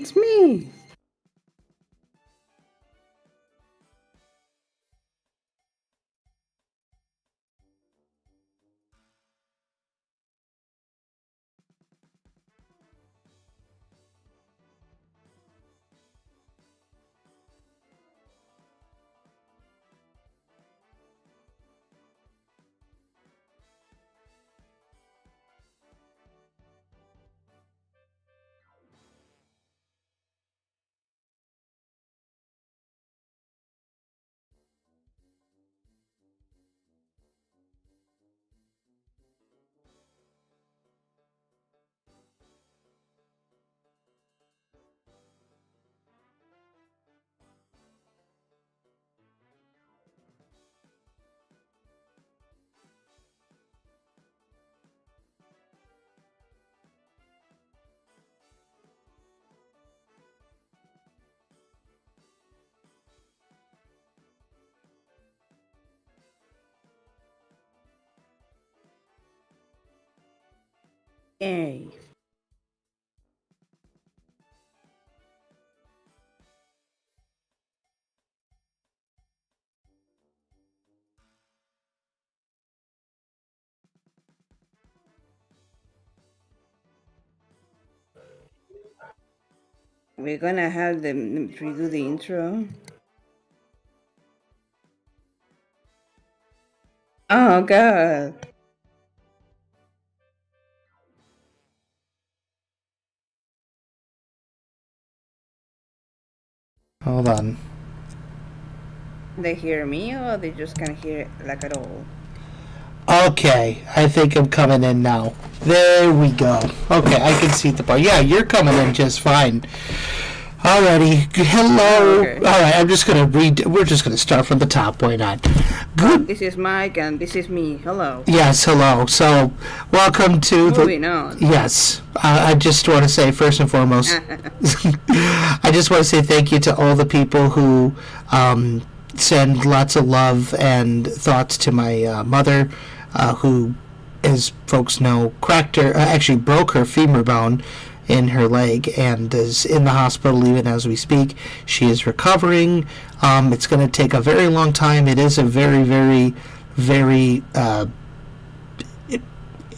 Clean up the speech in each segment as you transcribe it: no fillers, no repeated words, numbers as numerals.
it's me. Yay. We're gonna have them redo the intro. Oh god. Hold on. They hear me or they just can't hear it like at all? Okay, I think I'm coming in now. There we go. Okay, I can see the bar. Yeah, you're coming in just fine. Alrighty. Hello. Okay. Alright, I'm just gonna read. We're just gonna start from the top. Why not? Good. This is Mike and this is me. Hello. Yes, hello. So, welcome to Moving on. Yes. I just want to say, first and foremost, I just want to say thank you to all the people who send lots of love and thoughts to my mother, who, as folks know, actually broke her femur bone in her leg and is in the hospital even as we speak. She is recovering. It's going to take a very long time. It is a very, very, very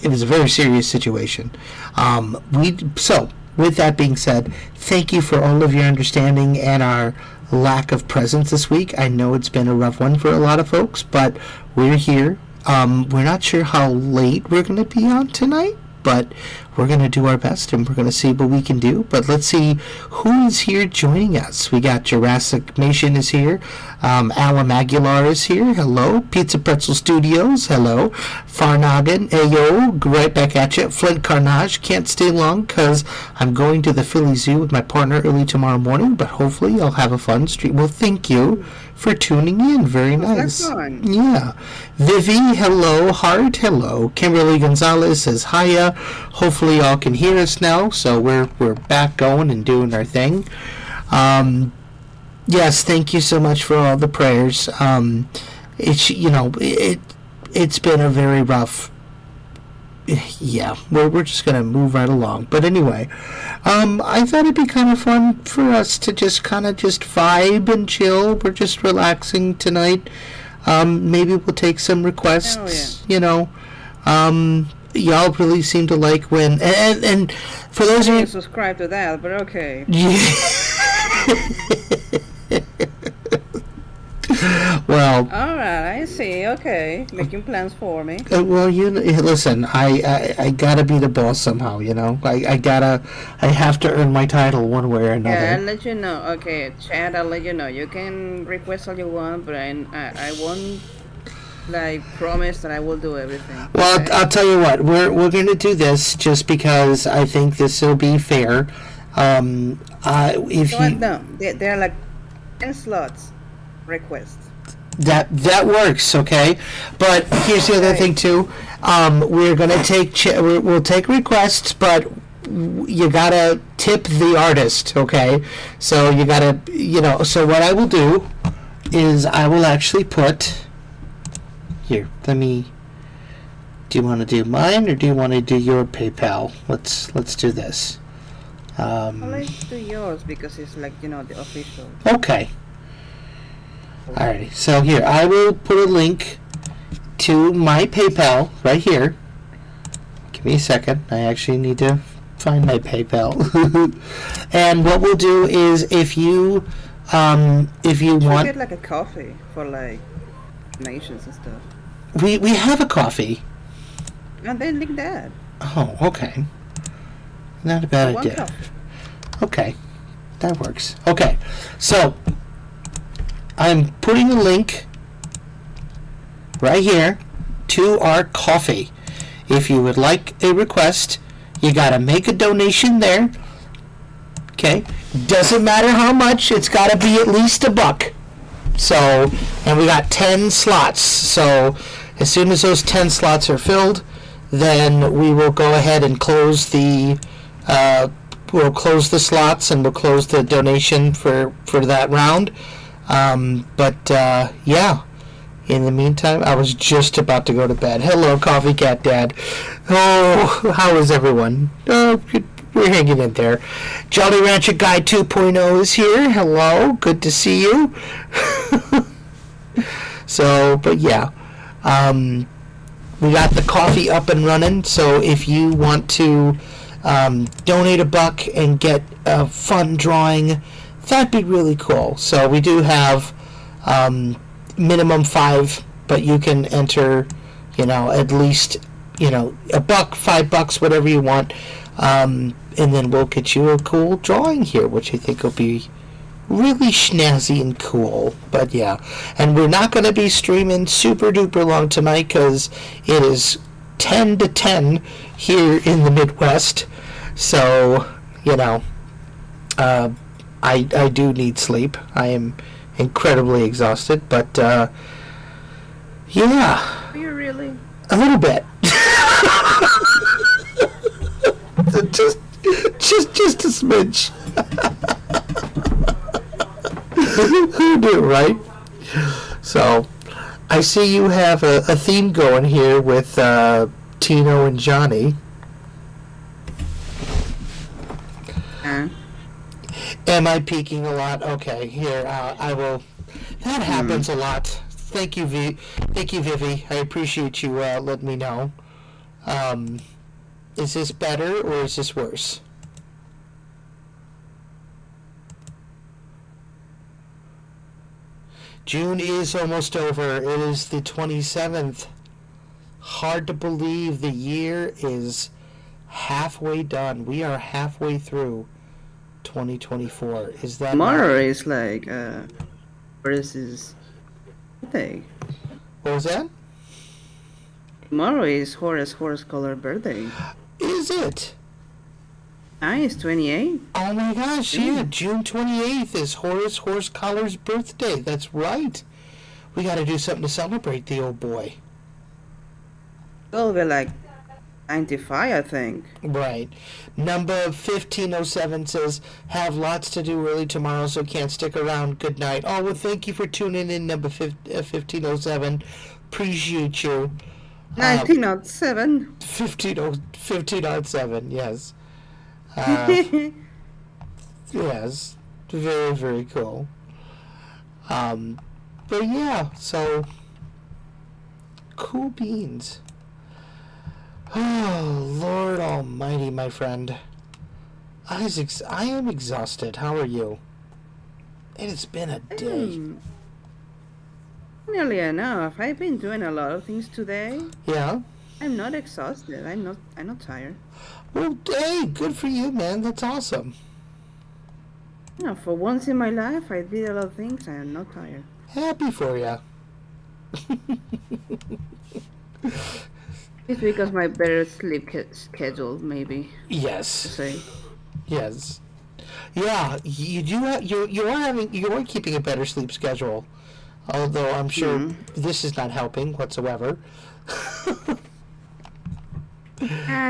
it was a very serious situation. So with that being said, thank you for all of your understanding and our lack of presence this week. I know it's been a rough one for a lot of folks, but we're here. We're not sure how late we're going to be on tonight, but we're going to do our best and we're going to see what we can do. But let's see who is here joining us. We got Jurassic Nation is here. Alan Aguilar is here. Hello. Pizza Pretzel Studios. Hello. Farnagan. Ayo. Right back at you. Flint Carnage. Can't stay long because I'm going to the Philly Zoo with my partner early tomorrow morning, but hopefully I'll have a fun stream. Well, thank you for tuning in. Very nice. That's fun. Yeah. Vivi, hello. Hart, hello. Kimberly Gonzalez says hiya. Hopefully y'all can hear us now, so we're back going and doing our thing. Yes, thank you so much for all the prayers. It's been a very rough. Yeah, we're just gonna move right along. But anyway, I thought it'd be kind of fun for us to just vibe and chill. We're just relaxing tonight. Maybe we'll take some requests. Oh, yeah. Y'all really seem to like when and for those of you subscribe to that, but okay. Well, all right, I see. Okay, making plans for me. Well, listen. I gotta be the boss somehow. I have to earn my title one way or another. Yeah, I'll let you know. Okay, Chad, I'll let you know. You can request all you want, but I won't promise that I will do everything. Well, okay? I'll tell you what. We're gonna do this just because I think this will be fair. No, there are like 10 slots requests. That works, okay. But here's the other thing too. We're gonna we'll take requests, but you gotta tip the artist, okay? So you gotta, So what I will do is I will actually put here. Do you want to do mine or do you want to do your PayPal? Let's do this. Let's do yours because it's like, the official. Okay. Alrighty. So here, I will put a link to my PayPal right here. Give me a second. I actually need to find my PayPal. And what we'll do is if you want, get like a coffee for like nations and stuff. we have a coffee. And then link that. Oh, okay. Not a bad One idea. coffee. Okay, that works. Okay, so I'm putting a link right here to our coffee. If you would like a request, you gotta make a donation there. Okay, doesn't matter how much, it's gotta be at least $1. So, and we got 10 slots. So, as soon as those 10 slots are filled, then we will go ahead and close the slots and we'll close the donation for that round. Yeah. In the meantime, I was just about to go to bed. Hello, Coffee Cat Dad. Oh, how is everyone? Oh, we're hanging in there. Jolly Rancher Guy 2.0 is here. Hello, good to see you. So, but yeah. We got the coffee up and running, so if you want to donate $1 and get a fun drawing, that'd be really cool. So we do have minimum 5, but you can enter, at least, $1, $5, whatever you want, and then we'll get you a cool drawing here, which I think will be really snazzy and cool. But yeah, and we're not going to be streaming super duper long tonight because it is 10 to 10 here in the Midwest. So I do need sleep. I am incredibly exhausted, but yeah, Are you really? a little bit. just a smidge. Who knew, right? So, I see you have a theme going here with Tino and Johnny. Am I peeking a lot? Okay, here, I will. That happens a lot. Thank you, Vivi. I appreciate you letting me know. Is this better or is this worse? June is almost over. It is the 27th. Hard to believe the year is halfway done. We are halfway through 2024. Is that Tomorrow is like, what is his birthday? What was that? Tomorrow is Horace Collar birthday. Is it? It's 28. Oh my gosh, yeah. June 28th is Horace Collar's birthday. That's right. We got to do something to celebrate the old boy. It'll be like 95, I think. Right. Number 1507 says, have lots to do early tomorrow, so can't stick around. Good night. Oh, well, thank you for tuning in, number 1507. Appreciate you. 1907. 1507, yes. Yes. Very, very cool. But yeah, so cool beans. Oh, Lord Almighty, my friend. I am exhausted. How are you? It has been a day. Nearly enough. I've been doing a lot of things today. Yeah? I'm not exhausted. I'm not tired. Well, hey, good for you, man. That's awesome. For once in my life, I did a lot of things. I am not tired. Happy for ya. It's because my better sleep schedule, maybe. Yes. To say. Yes. Yeah, you are keeping a better sleep schedule. Although I'm sure this is not helping whatsoever.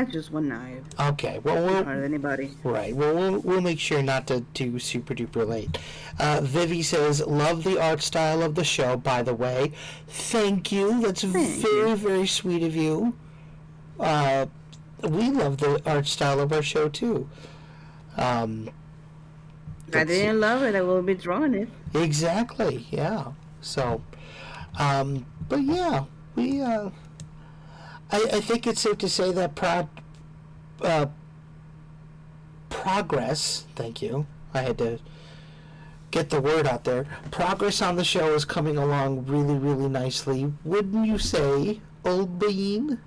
Just one night. Okay, well, Not hurt anybody. Right. Well, we'll make sure not to do super duper late. Vivi says, love the art style of the show, by the way. Thank you. That's very, very sweet of you. We love the art style of our show, too. If I didn't love it, I will be drawing it. Exactly, yeah. So, but yeah, we, I think it's safe to say that uh, progress, thank you, I had to get the word out there, progress on the show is coming along really, really nicely. Wouldn't you say, Old Bean?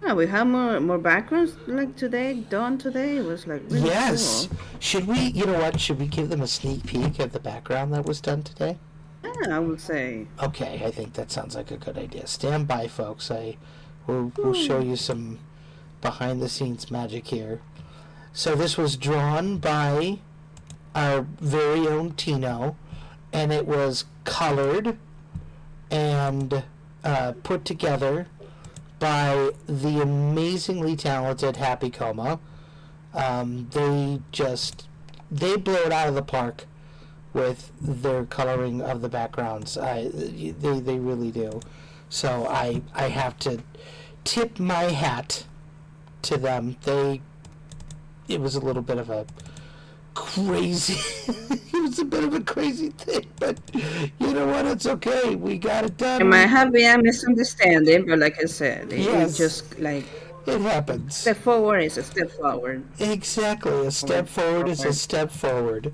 Yeah, we have more backgrounds like today, done today. It was like really Yes. cool. Should we, you know what, should we give them a sneak peek at the background that was done today? Yeah, I would say. Okay, I think that sounds like a good idea. Stand by, folks. We'll show Ooh. you some behind the scenes magic here. So this was drawn by our very own Tino, and it was colored and put together by the amazingly talented Happy Coma. They blow it out of the park with their coloring of the backgrounds. They really do. So I have to tip my hat to them. It was a little bit of a crazy it was a bit of a crazy thing, but you know what, it's okay, we got it It done. might have been a misunderstanding, but like I said, it Yes, just like it happens. step forward is a step forward. Exactly, a step forward is a Forward. step forward.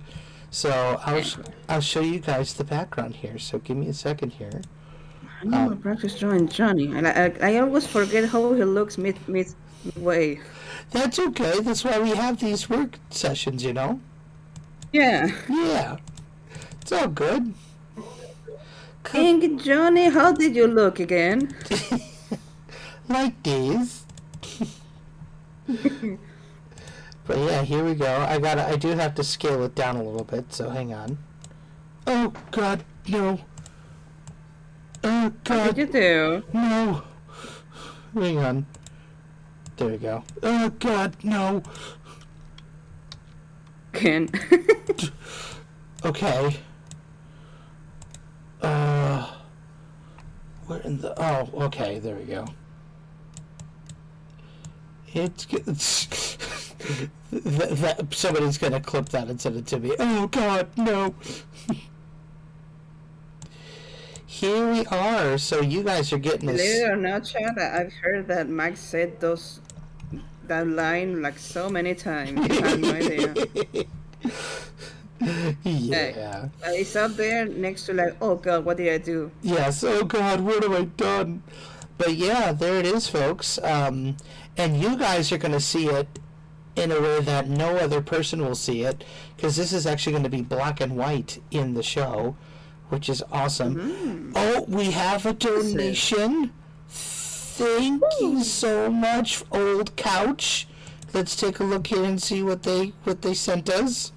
So Exactly. I'll show you guys the background here, so give me a second here. I need more practice drawing Johnny. And I always forget how he looks midway. That's okay, that's why we have these work sessions, you know. Yeah. Yeah, it's all good. Come. Dang it, Johnny, how did you look again? Like these. But yeah, here we go. I do have to scale it down a little bit, so hang on. Oh God, no. Oh What did God, you do? no. Hang on. There we go. Oh God, no. Again. Okay. Uh, where in the? Oh, okay. There we go. It's somebody's gonna clip that and send it to me. Oh God, no. Here we are. So you guys are getting Believe this. it or not, Chad, I've heard that Mike said that line like so many times. You have no idea. Like, Yeah. it's up there next to like, oh God, what did I do? Yes. Oh God, what have I done? But yeah, there it is, folks. And you guys are going to see it in a way that no other person will see it, because this is actually going to be black and white in the show, which is awesome. Mm-hmm. Oh, we have a donation. Thank you so much, Old Couch. Let's take a look here and see what they sent us,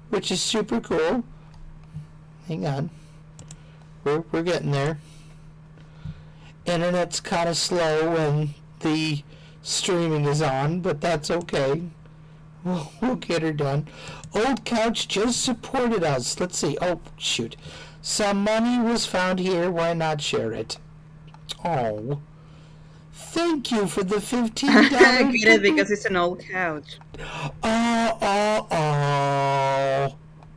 which is super cool. Hang on, we're getting there. Internet's kind of slow when the streaming is on, but that's okay. We'll get her done. Old Couch just supported us. Let's see. Oh, shoot. Some money was found here. Why not share it? Oh. Thank you for the $15. I get it because it's an old couch. Oh.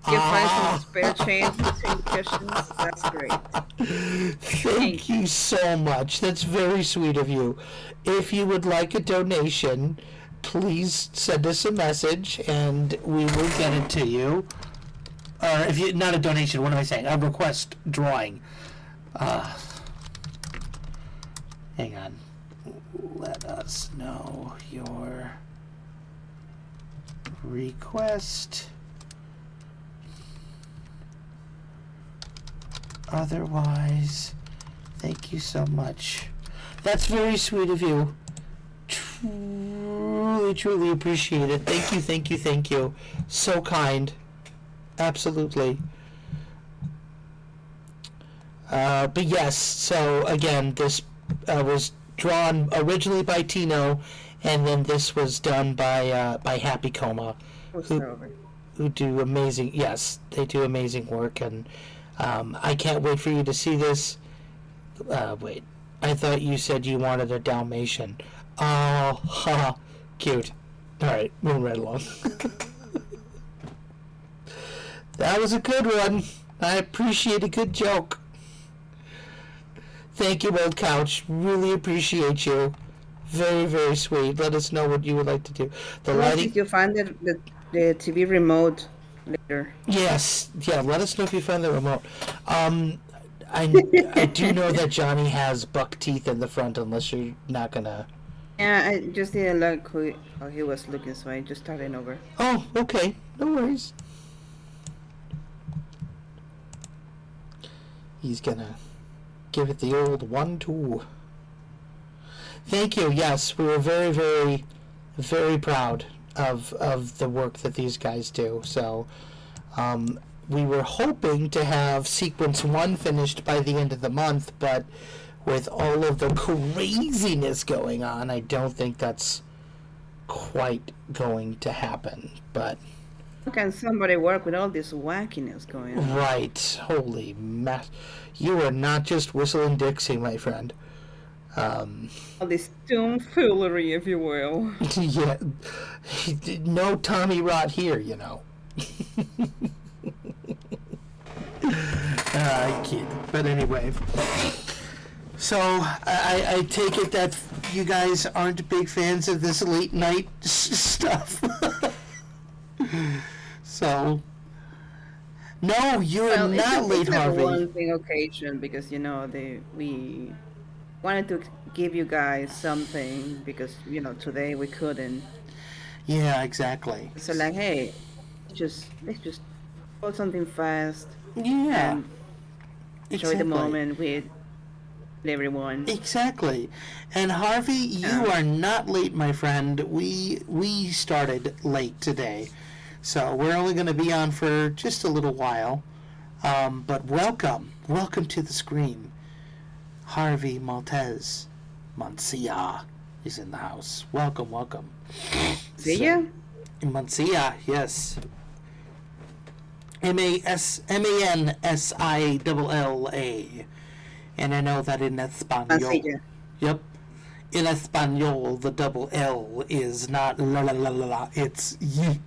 You find some spare change between the cushions. That's great. Thank you so much. That's very sweet of you. If you would like a donation, please send us a message and we will get it to you. Or if you not a donation, what am I saying? A request drawing. Hang on. Let us know your request. Otherwise, thank you so much. That's very sweet of you. Truly, truly appreciate it. Thank you, thank you, thank you. So kind. Absolutely. But yes, so again, this was drawn originally by Tino, and then this was done by Happy Coma, Who's who over? who do amazing. Yes, they do amazing work, and I can't wait for you to see this. Wait, I thought you said you wanted a Dalmatian. Oh, ha, cute. All right, moving right along. That was a good one. I appreciate a good joke. Thank you, Old Couch. Really appreciate you. Very, very sweet. Let us know what you would like to do. The Well, lighting. if you find the TV remote later. Yes, yeah. Let us know if you find the remote. Um, I do know that Johnny has buck teeth in the front, unless you're not gonna. Yeah, I just didn't like how he was looking, so I just started over. Oh, okay. No worries. He's gonna give it the old 1-2. Thank you. Yes, we were very, very, very proud of the work that these guys do. So, we were hoping to have sequence 1 finished by the end of the month, but with all of the craziness going on, I don't think that's quite going to happen. But How can somebody work with all this wackiness going on? right, holy mess! You are not just whistling Dixie, my friend. All this tomfoolery, if you will. Yeah, no Tommy Rot here, you know. I kid. But anyway, so I take it that you guys aren't big fans of this late night stuff. So, no, you're Well, not late, it's like a Harvey. one thing occasion because we wanted to give you guys something because today we couldn't. Yeah, exactly. So like, hey, let's just hold something fast Yeah, and enjoy the exactly. moment with everyone. Exactly. And Harvey, you Yeah. are not late, my friend. We started late today. So we're only going to be on for just a little while. But welcome. Welcome to the screen. Harvey Maltese Mancia is in the house. Welcome, welcome. See So, ya? Mancia, yes. Mansialla. And I know that in Espanol. Mancilla. Yep. In Espanol, the double L is not la la la la la, it's y.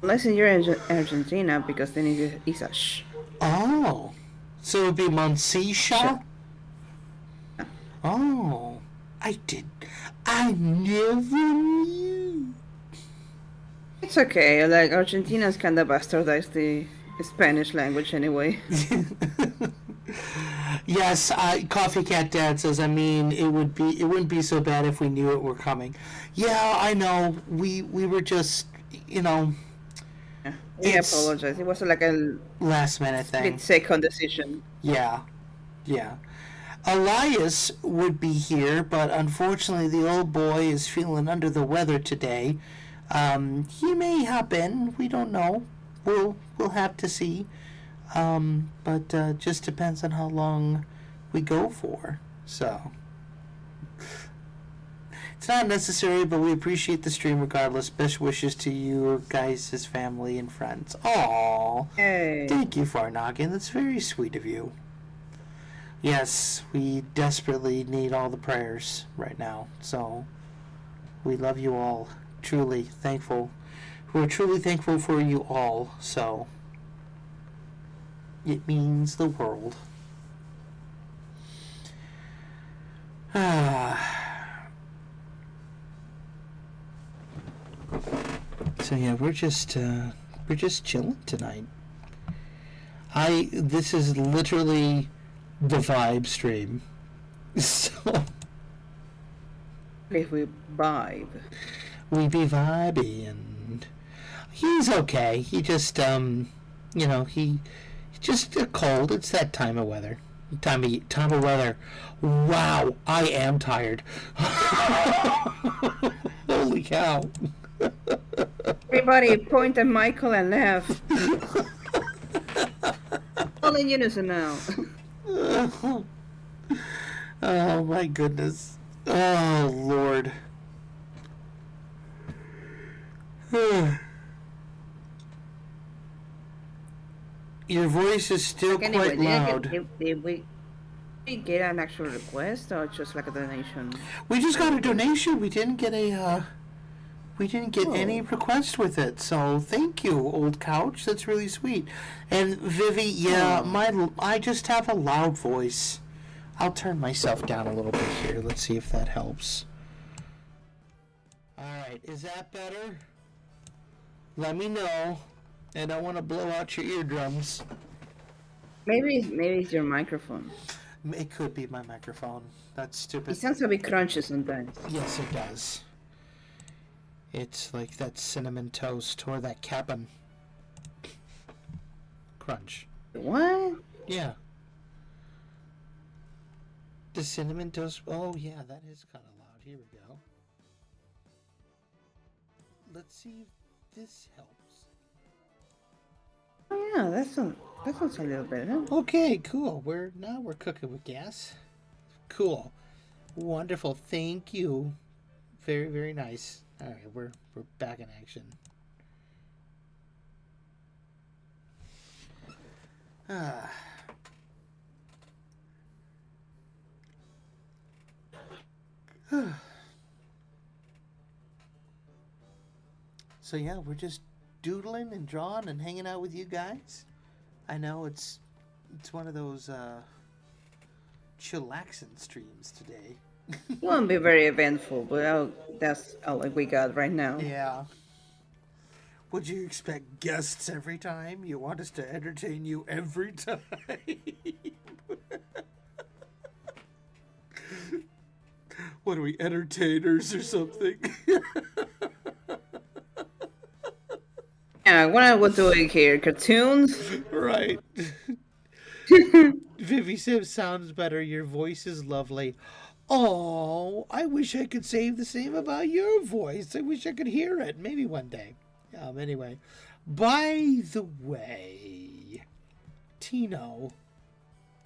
Unless you're in Argentina, because then it's a sh. Oh. So it would be Mancia? Oh. I never knew. It's okay. Like Argentina's kind of bastardized the Spanish language anyway. Yes, Coffee Cat Dad says. I mean, it wouldn't be so bad if we knew it were coming. Yeah, I know. We were just, you know, Yeah. We it's apologize. It was like a last minute thing. split-second decision. Yeah, yeah. Elias would be here, but unfortunately, the old boy is feeling under the weather today. He may hop in. We don't know. We'll have to see. But just depends on how long we go for. So it's not necessary, but we appreciate the stream regardless. Best wishes to you guys, his family and friends. Aww. Hey. Thank you, Farnoggin. That's very sweet of you. Yes, we desperately need all the prayers right now. So we love you all. Truly thankful. We're truly thankful for you all. So it means the world. So yeah, we're just chilling tonight. This is literally the vibe stream. So If we vibe. we be vibing. He's okay. He just he just a cold. It's that time of weather. Time of weather. Wow, I am tired. Holy cow. Everybody point at Michael and laugh. All in unison now. Oh my goodness. Oh Lord. Your voice is still Anyway, quite loud. we We get an actual request or just like a donation? We just got a Probably. donation. We didn't get any Oh. requests with it, so thank you, old couch. That's really sweet. And Vivi, yeah, Oh. I just have a loud voice. I'll turn myself down a little bit here. Let's see if that helps. All right, is that better? Let me know. I don't want to blow out your eardrums. Maybe it's your microphone. It could be my microphone. That's It stupid. sounds a bit crunchy sometimes. Yes, it does. It's like that cinnamon toast or that cabin crunch. What? Yeah. The cinnamon toast. Oh, yeah, that is kind of loud. Here we go. Let's see if this helps. Oh yeah, that sounds a little better. Okay, cool. We're cooking with gas. Cool. Wonderful. Thank you. Very, very nice. All right, we're back in action. Ah. So yeah, we're just doodling and drawing and hanging out with you guys. I know it's one of those chillaxing streams today. It won't be very eventful, but that's all we got right now. Yeah. Would you expect guests every time? You want us to entertain you every time? What are we, entertainers or something? Yeah, what are we doing here? Cartoons? Right. Vivi Sims sounds better. Your voice is lovely. Oh, I wish I could say the same about your voice. I wish I could hear it. Maybe one day. Anyway, by the way, Tino,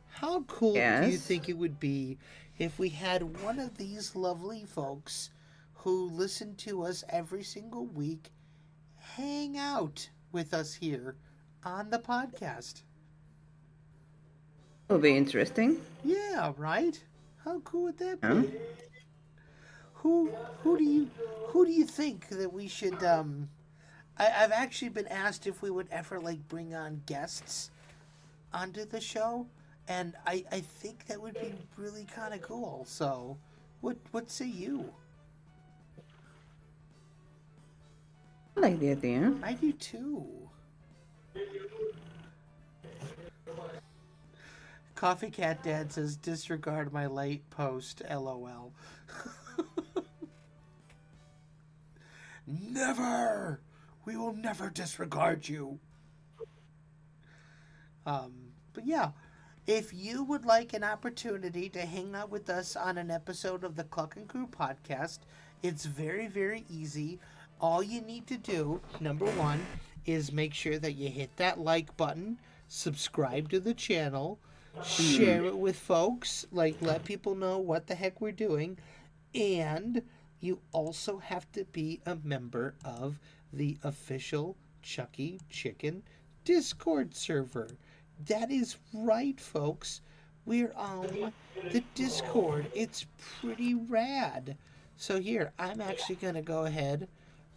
how cool do you Yes. think it would be if we had one of these lovely folks who listen to us every single week hang out with us here on the podcast? Will be interesting. Yeah, right? How cool would that Huh? be? Who who do you who do you think that we should I've actually been asked if we would ever like bring on guests onto the show, and I think that would be really kind of cool. So, what say you? I like the idea. I do too. Coffee Cat Dad says disregard my late post. LOL. Never. We will never disregard you. But yeah, if you would like an opportunity to hang out with us on an episode of the Cluckin Crew podcast, it's very, very easy. All you need to do, number one, is make sure that you hit that like button, subscribe to the channel, share it with folks, like let people know what the heck we're doing, and you also have to be a member of the official Chucky Chicken Discord server. That is right, folks. We're on the Discord. It's pretty rad. So here, I'm actually going to go ahead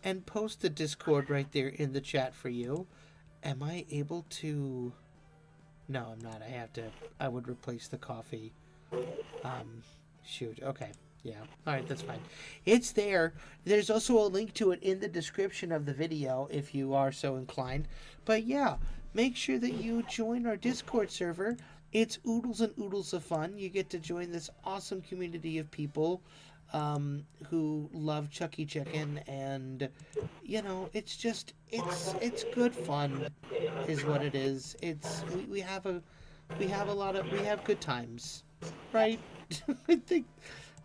and post the Discord right there in the chat for you. Am I able to... No, I'm not. I would replace the coffee. Shoot. Okay. Yeah. All right, that's fine. It's there. There's also a link to it in the description of the video if you are so inclined. But yeah, make sure that you join our Discord server. It's oodles and oodles of fun. You get to join this awesome community of people who love Chucky Chicken, and it's just it's good fun, is what it is. We have we have good times, right? I think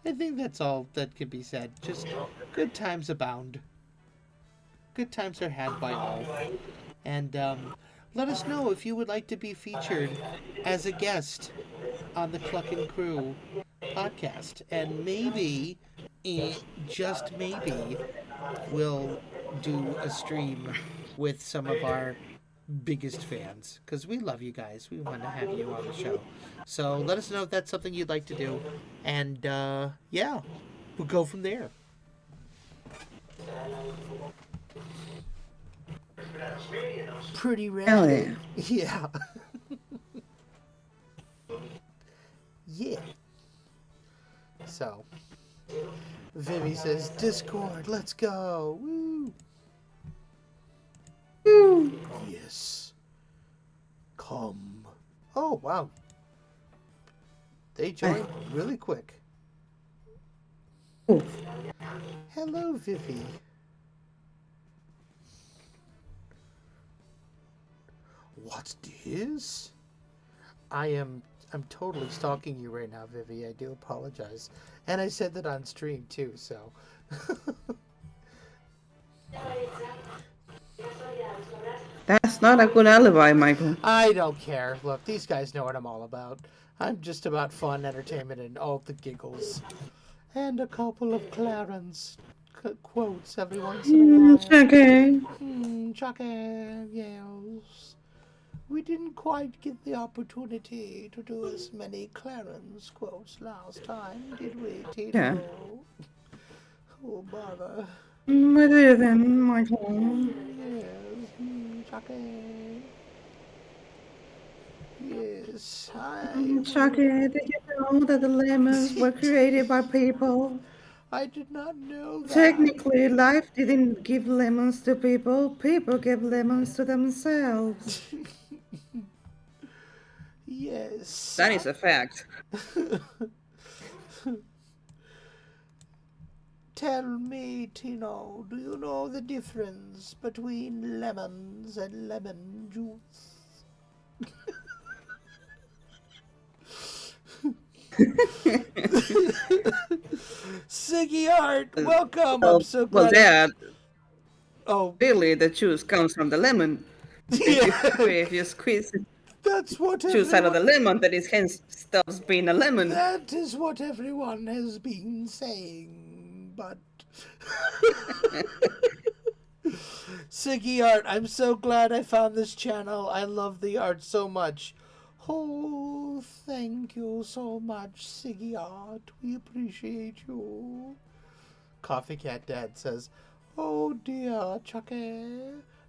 I think that's all that can be said. Just good times abound. Good times are had by all. And let us know if you would like to be featured as a guest on the Cluckin Crew podcast. And maybe, just maybe, we'll do a stream with some of our biggest fans because we love you guys. We want to have you on the show. So let us know if that's something you'd like to do. And yeah, we'll go from there. Pretty Hell rad. yeah. Yeah. Yeah. So, Vivi says, Discord, let's go. Woo. Woo. Yes. Come. Oh, wow. They joined really quick. Ooh. Hello, Vivi. What's this? I'm totally stalking you right now, Vivi. I do apologize. And I said that on stream too, so. That's not a good alibi, Michael. I don't care. Look, these guys know what I'm all about. I'm just about fun, entertainment, and all the giggles. And a couple of Clarence quotes every once in a while. Chucky. Chucky, yes. We didn't quite get the opportunity to do as many Clarence quotes last time, did we, Tito? Yeah. Oh, bother. What do you think, Michael? Yes, Chucky. Yes, Chucky, did you know that the lemons were created by people? I did not know that. Technically, life didn't give lemons to people. People gave lemons to themselves. Yes. That is a fact. Tell me, Tino, do you know the difference between lemons and lemon juice? Siggy Art, welcome. I'm so glad. Well, Dad, Oh, really, the juice comes from the lemon. If you squeeze the that's what juice out of the lemon, that is hence stops being a lemon. That is what everyone has been saying, but... Siggy Art, I'm so glad I found this channel. I love the art so much. Oh, thank you so much, Siggy Art. We appreciate you. Coffee Cat Dad says, oh dear, Chucky,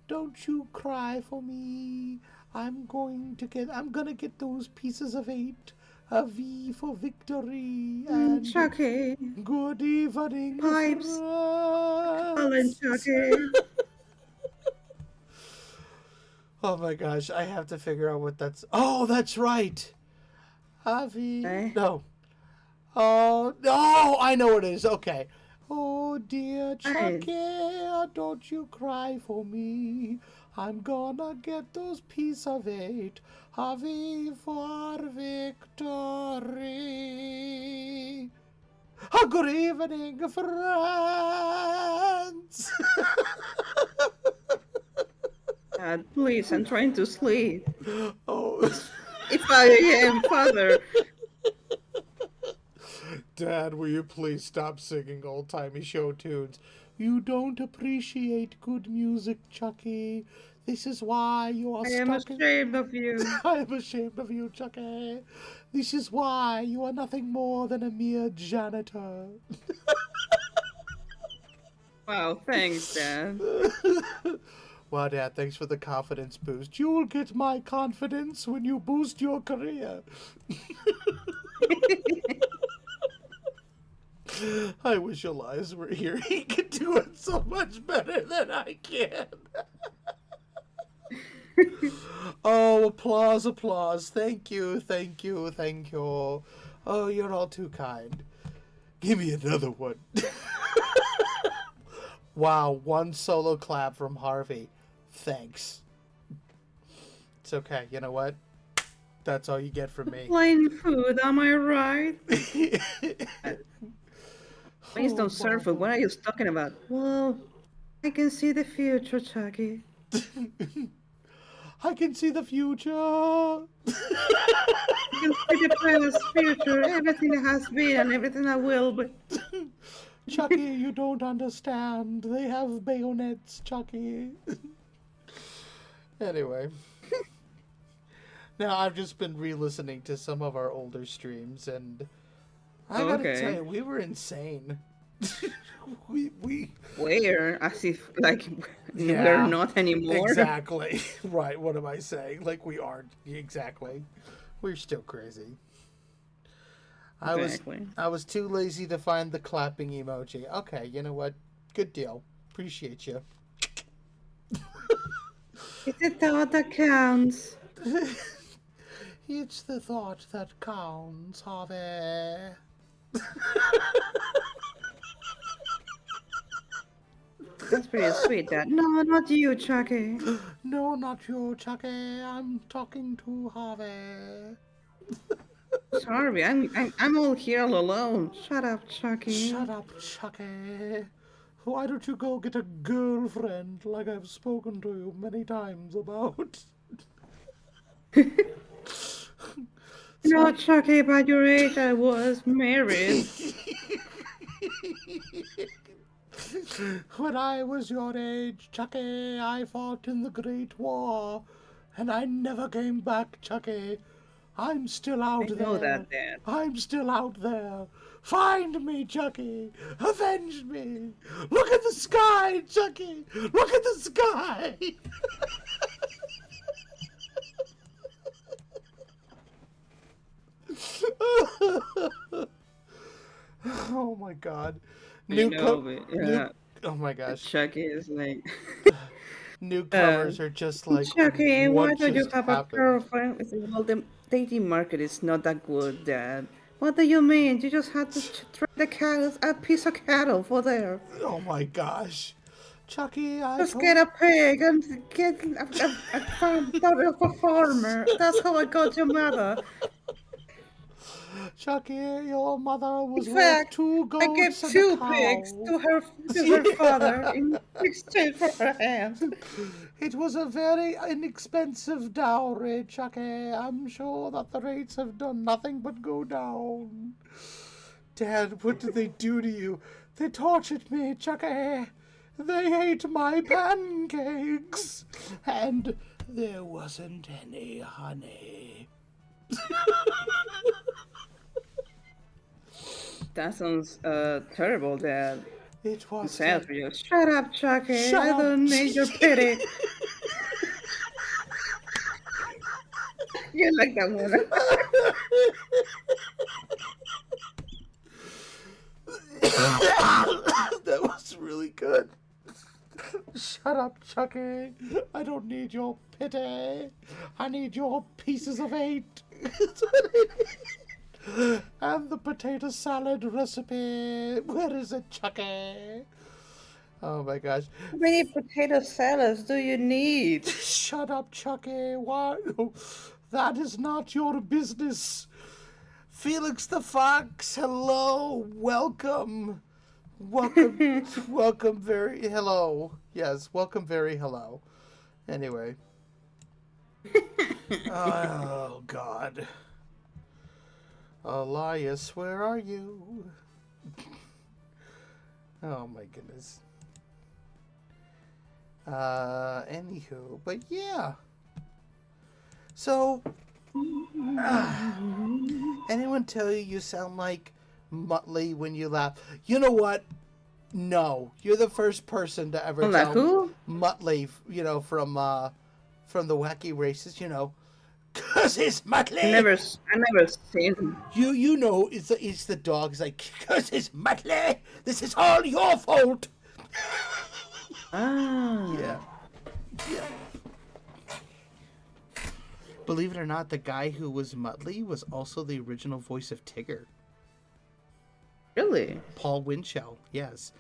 don't you cry for me. I'm gonna get those pieces of 8. A V for victory. And Chucky. good evening, Pipes. friends. Colin, Chucky. Oh my gosh, I have to figure out what that's... Oh, that's right. Avi. Eh? No. Oh, no, I know what it is. Okay. Oh, dear Chucky, don't you cry for me. I'm gonna get those piece of 8. Avi for victory. Oh, good evening, friends. Dad, please, I'm trying to sleep. Oh. It's 5 a.m., Father. Dad, will you please stop singing old-timey show tunes? You don't appreciate good music, Chucky. This is why you are I am ashamed of you. I am ashamed of you, Chucky. This is why you are nothing more than a mere janitor. Wow, thanks, Dad. Well, Dad, thanks for the confidence boost. You'll get my confidence when you boost your career. I wish Elias were here. He could do it so much better than I can. Oh, applause, applause. Thank you, thank you, thank you. Oh, you're all too kind. Give me another one. Wow, one solo clap from Harvey. Thanks. It's okay. You know what? That's all you get from me. Plain food, am I right? Please don't serve food. What are you talking about? Well, I can see the future, Chucky. I can see the future. I can see the past, future, everything that has been and everything that will be. Chucky, you don't understand. They have bayonets, Chucky. Anyway. Now, I've just been re-listening to some of our older streams, and I Oh, gotta tell okay. you, we were insane. we Where? As if like we're yeah, not anymore. exactly. Right, what am I saying? Like, we aren't. Exactly. We're still crazy. I was Exactly. I was too lazy to find the clapping emoji. Okay, you know what? Good deal. Appreciate you. It's the thought that counts. It's the thought that counts, Harvey. That's pretty sweet. That no, not you, Chucky. No, not you, Chucky. I'm talking to Harvey. Sorry, I'm all here all alone. Shut up, Shut Chucky. up, Chucky. Why don't you go get a girlfriend like I've spoken to you many times about? No, So, Chucky, by your age, I was married. when I was your age, Chucky, I fought in the Great War, and I never came back, Chucky. I'm still out I know there. that, Dad. I'm still out there. Find me, Chucky. Avenge me. Look at the sky, Chucky. Look at the sky. Oh my God. You know, but New. yeah, Oh my gosh. Chucky is like, uh, Newcomers are just like, Chucky, why what don't you just have a happened? girlfriend? I said, well, the dating market is not that good, Dad. What do you mean? You just had to trade the cattle, a piece of cattle for there. Oh my gosh. Chucky, I Just get told a pig and get a daughter of a farmer. That's how I got your mother. Chucky, your mother In was worth fact, two I gave goats and a two pigs cow. to her father in exchange for her hand. It was a very inexpensive dowry, Chucky. I'm sure that the rates have done nothing but go down. Dad, what did they do to you? They tortured me, Chucky. They ate my pancakes. And there wasn't any honey. That sounds terrible, Dad. It I'm was sad ter- for you. Shut up, Chucky. Shut I up. don't need your pity. You like that one? That was really good. Shut up, Chucky. I don't need your pity. I need your pieces of eight. That's what I need. And the potato salad recipe. Where is it, Chucky? Oh my gosh. How many potato salads do you need? Shut up, Chucky. Why? That is not your business. Felix the Fox, hello. Welcome. Welcome. Welcome very hello. Yes, welcome very hello. Anyway. Oh God. Elias, where are you? Oh my goodness. Anywho, but yeah. So, anyone tell you you sound like Muttley when you laugh? You know what? No, you're the first person to ever I'm like, tell who? Muttley, from the Wacky Races, cause it's Muttley. I never seen. You know it's the dog. It's like, cause it's Muttley. This is all your fault. Ah, Yeah. Yeah. Believe it or not, the guy who was Muttley was also the original voice of Tigger. really? Paul Winchell, yes.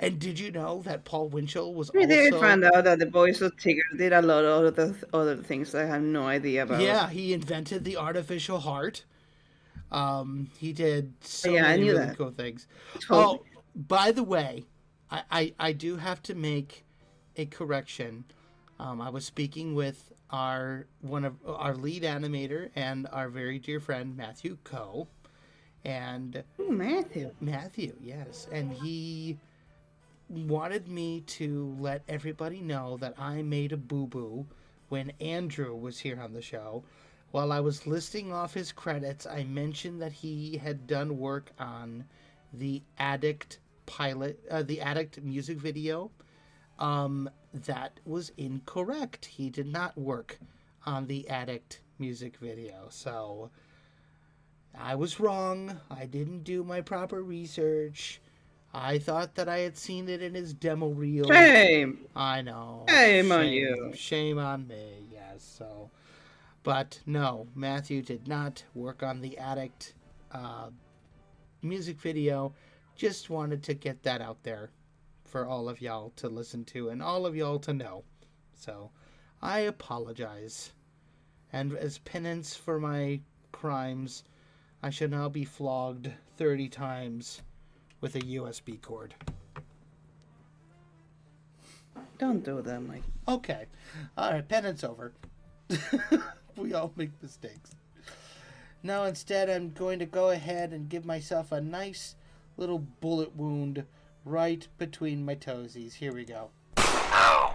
And did you know that Paul Winchell was We did also... find out that the voice of Tigger did a lot of other things I have no idea about. Yeah, he invented the artificial heart. He did But so yeah, I many knew really that. cool things. Totally. Oh, by the way, I do have to make a correction. I was speaking with one of our lead animator and our very dear friend Matthew Coe, and Oh, Matthew. Matthew, yes, and he wanted me to let everybody know that I made a boo boo when Andrew was here on the show, while I was listing off his credits, I mentioned that he had done work on the Addict the Addict music video. That was incorrect. He did not work on the Addict music video. So I was wrong. I didn't do my proper research. I thought that I had seen it in his demo reel. Shame. I know. Shame on you. Shame on me, yes. So, but no, Matthew did not work on the Addict music video. Just wanted to get that out there for all of y'all to listen to and all of y'all to know. So, I apologize. And as penance for my crimes, I shall now be flogged 30 times with a USB cord. Don't do that, Mike. Okay. All right, penance over. We all make mistakes. Now instead, I'm going to go ahead and give myself a nice little bullet wound right between my toesies. Here we go. Ow!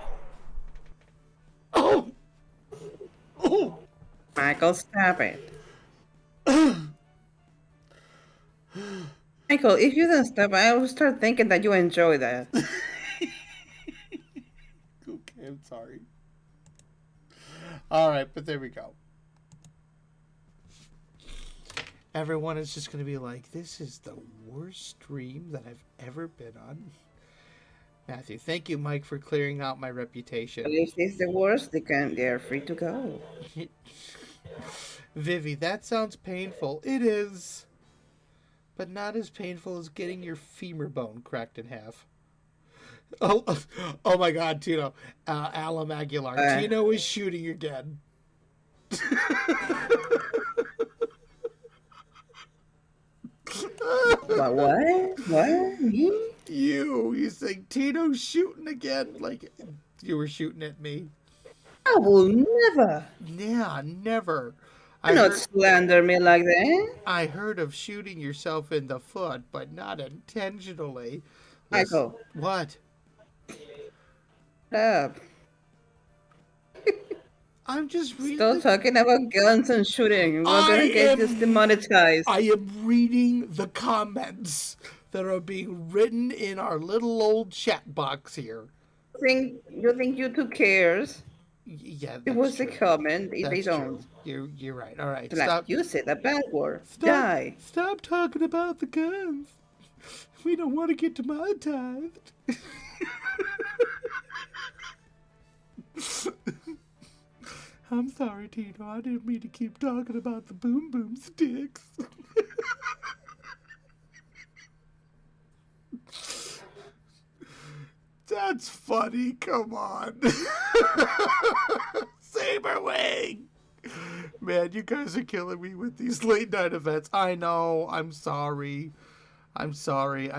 Oh! Oh! Michael, stop it. Michael, if you don't stop, I will start thinking that you enjoy that. Okay, I'm sorry. All right, but there we go. Everyone is just going to be like, this is the worst stream that I've ever been on. Matthew, thank you, Mike, for clearing out my reputation. But if it's the worst, they're free to go. Vivi, that sounds painful. It is. But not as painful as getting your femur bone cracked in half. Oh my God, Tino. Alam Aguilar. Tino is shooting again. What? What? Me? You say Tino's shooting again? Like you were shooting at me. I will never. Yeah, never. Do not slander me like that. I heard of shooting yourself in the foot, but not intentionally. Michael. What? Stop. I'm just reading. Still talking about guns and shooting. We're gonna get this demonetized. I am reading the comments that are being written in our little old chat box here. You think YouTube cares? Yeah, it was true. A comment. If they don't, you're right. All right, stop. Like, you said a bad word. Die. Stop talking about the guns. We don't want to get demonetized. I'm sorry, Tino. I didn't mean to keep talking about the boom boom sticks. That's funny. Come on. Saberwing. Man, you guys are killing me with these late night events. I know. I'm sorry. I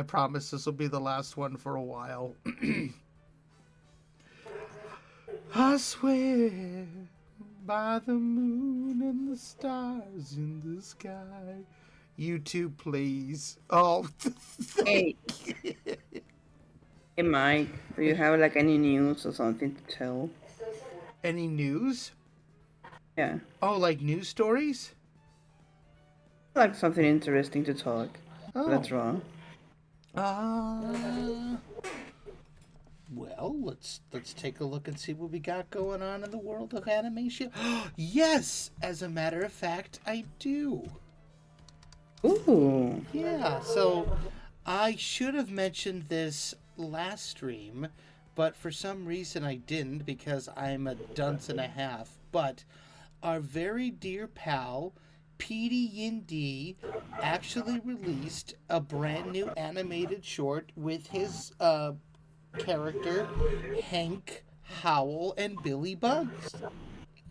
promise this will be the last one for a while. I swear by the moon and the stars in the sky. YouTube, please. Oh, hey. Hey, Mike, do you have like any news or something to tell? Any news? Yeah. Oh, like news stories? Like something interesting to talk. Oh. That's wrong. Well, let's take a look and see what we got going on in the world of animation. Yes, as a matter of fact, I do. Ooh. Yeah, so I should have mentioned this last stream, but for some reason I didn't because I'm a dunce and a half. But our very dear pal Petey Yindi actually released a brand new animated short with his character Hank, Howl, and Billy Bugs,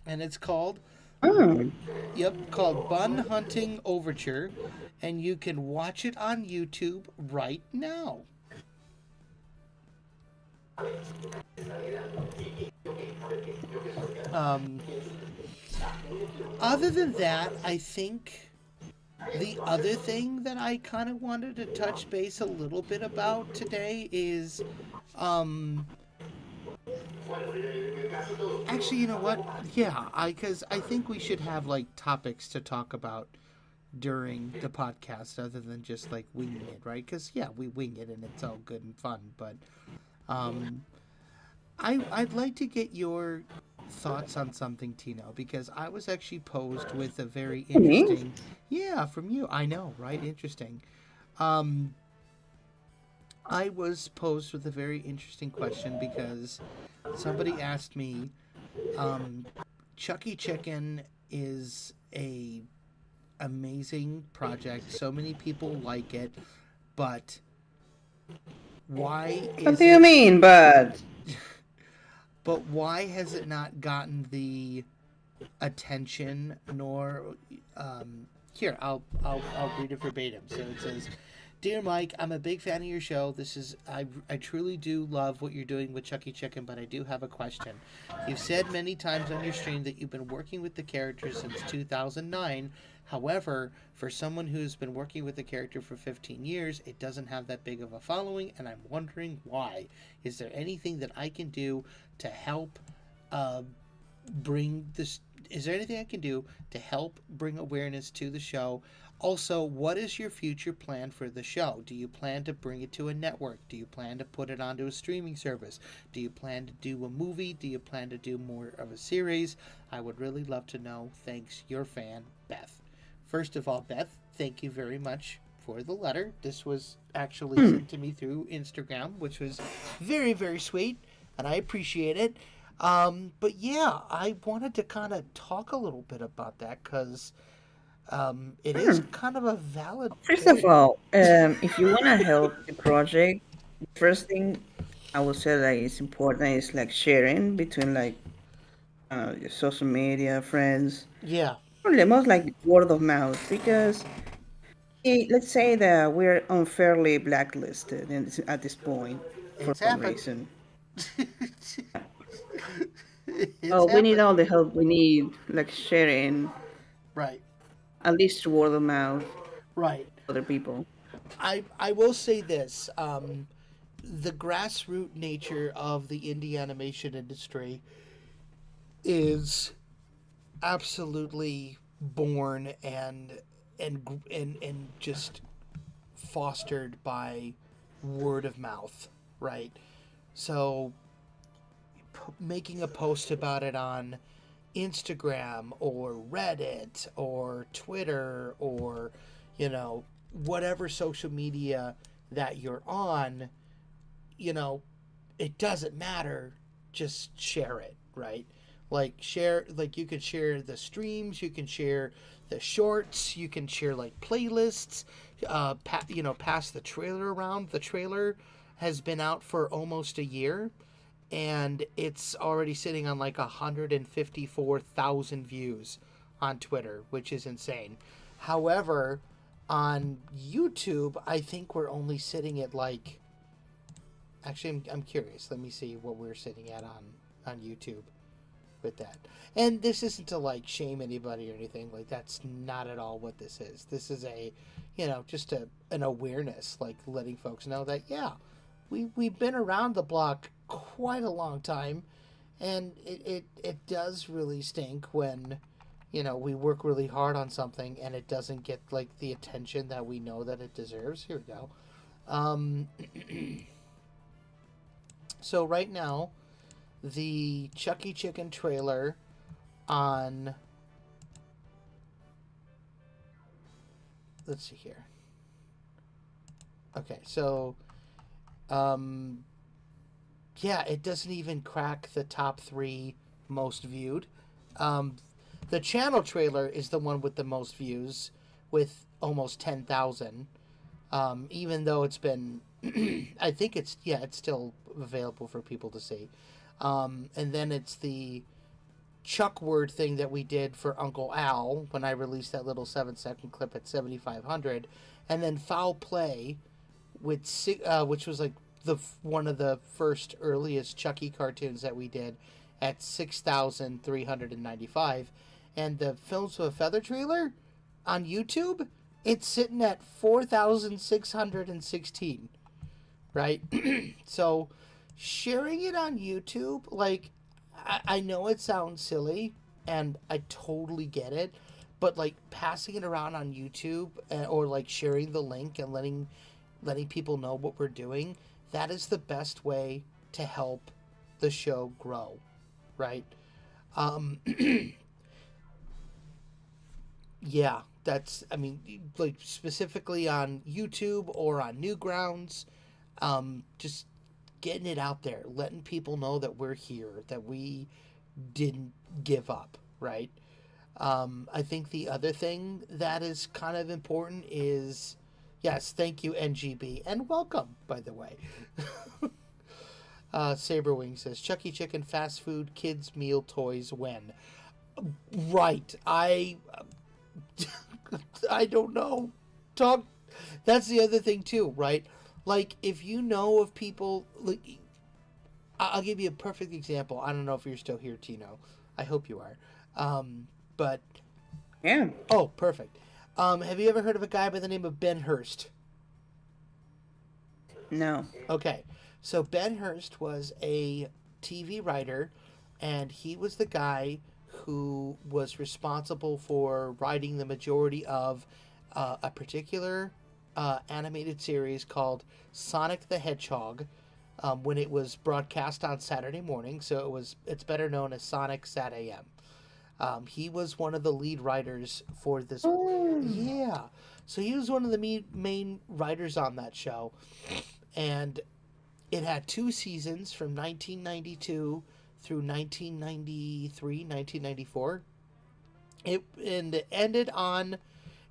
and it's called called Bun Hunting Overture, and you can watch it on YouTube right now. Other than that, I think the other thing that I kind of wanted to touch base a little bit about today is Actually, you know what? Yeah, because I think we should have like topics to talk about during the podcast other than just like winging it, right? Because yeah, we wing it and it's all good and fun, but um, I'd like to get your thoughts on something, Tino, because I was actually posed with a very Me? interesting, yeah, from you. I know, right? Interesting. Um, I was posed with a very interesting question because somebody asked me, um, Chucky Chicken is a amazing project. So many people like it, but why What do is you it? mean, but But why has it not gotten the attention nor here I'll read it verbatim. So it says, "Dear Mike, I'm a big fan of your show. I truly do love what you're doing with Chucky Chicken, but I do have a question. You've said many times on your stream that you've been working with the character since 2009. However, for someone who's been working with the character for 15 years, it doesn't have that big of a following, and I'm wondering why. Is there anything that I can do to help uh, bring this? Is there anything I can do to help bring awareness to the show? Also, what is your future plan for the show? Do you plan to bring it to a network? Do you plan to put it onto a streaming service? Do you plan to do a movie? Do you plan to do more of a series? I would really love to know. Thanks, your fan, Beth." First of all, Beth, thank you very much for the letter. This was actually hmm, sent to me through Instagram, which was very, very sweet, and I appreciate it. But yeah, I wanted to kind of talk a little bit about that because it is hmm. kind of a valid First of point. all, if you wanna help the project, the first thing I would say like is important is like sharing between like your social media, friends, Yeah, probably most like word of mouth because let's say that we're unfairly blacklisted at this point for it's some happened. reason. It's Oh, we need happened. all the help we need, like sharing, Right, at least word of mouth, right. other people. I will say this: the grassroots nature of the indie animation industry is absolutely born and just fostered by word of mouth, right? So making a post about it on Instagram or Reddit or Twitter or whatever social media that you're on, you know, it doesn't matter, just share it, right? Like share, like you can share the streams, you can share the shorts, you can share like playlists, pass the trailer around. The trailer has been out for almost a year and it's already sitting on like 154,000 views on Twitter, which is insane. However, on YouTube, I think we're only sitting at like. Actually, I'm curious. Let me see what we're sitting at on YouTube with that. And this isn't to like shame anybody or anything. Like that's not at all what this is. This is just an awareness, like letting folks know that yeah, we've been around the block quite a long time, and it does really stink when we work really hard on something and it doesn't get like the attention that we know that it deserves. Here we go. Um, so right now, the Chucky Chicken trailer on. Let's see here. Okay, so um, yeah, it doesn't even crack the top 3 most viewed. Um, the channel trailer is the one with the most views, with almost 10,000. Even though it's been, I think it's still available for people to see. And then it's the Chuck word thing that we did for Uncle Al when I released that little 7-second clip at 7,500, and then Foul Play, which was like the one of the first earliest Chucky cartoons that we did at 6,395, and the Films with a Feather trailer on YouTube, it's sitting at 4,616, right? So sharing it on YouTube, like, I know it sounds silly, and I totally get it, but like passing it around on YouTube, or like sharing the link and letting people know what we're doing, that is the best way to help the show grow, right? Um, yeah, that's, I mean, like specifically on YouTube or on Newgrounds, just getting it out there, letting people know that we're here, that we didn't give up, right? I think the other thing that is kind of important is, yes, thank you, NGB, and welcome, by the way. Saberwing says, Chucky Chicken fast food kids meal toys when? Right, I don't know. Talk. That's the other thing too, right? Like, if you know of people, like, I'll give you a perfect example. I don't know if you're still here, Tino. I hope you are. But Yeah. oh, perfect. Have you ever heard of a guy by the name of Ben Hurst? No. Okay, so Ben Hurst was a TV writer, and he was the guy who was responsible for writing the majority of a particular animated series called Sonic the Hedgehog, when it was broadcast on Saturday morning. So it's better known as Sonic Sat AM. He was one of the lead writers for this. Oh. Yeah, so he was one of the main writers on that show, and it had two seasons from 1992 through 1993, 1994. It ended on,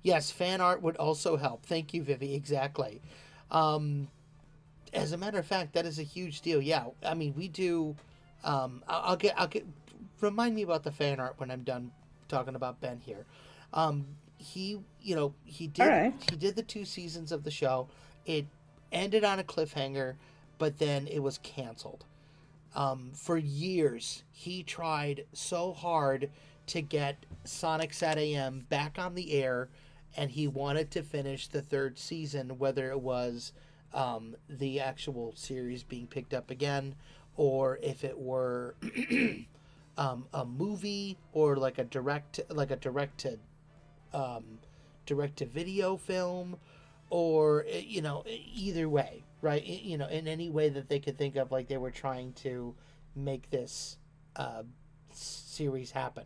yes, fan art would also help. Thank you, Vivi. Exactly. Um, as a matter of fact, that is a huge deal. Yeah, I mean, we do. I'll get. Remind me about the fan art when I'm done talking about Ben here. He, he All did right. he did the two seasons of the show. It ended on a cliffhanger, but then it was canceled. For years, he tried so hard to get Sonic Sat AM back on the air, and he wanted to finish the third season, whether it was the actual series being picked up again, or if it were a movie, or um, direct to video film, or either way, right? In any way that they could think of, like they were trying to make this series happen.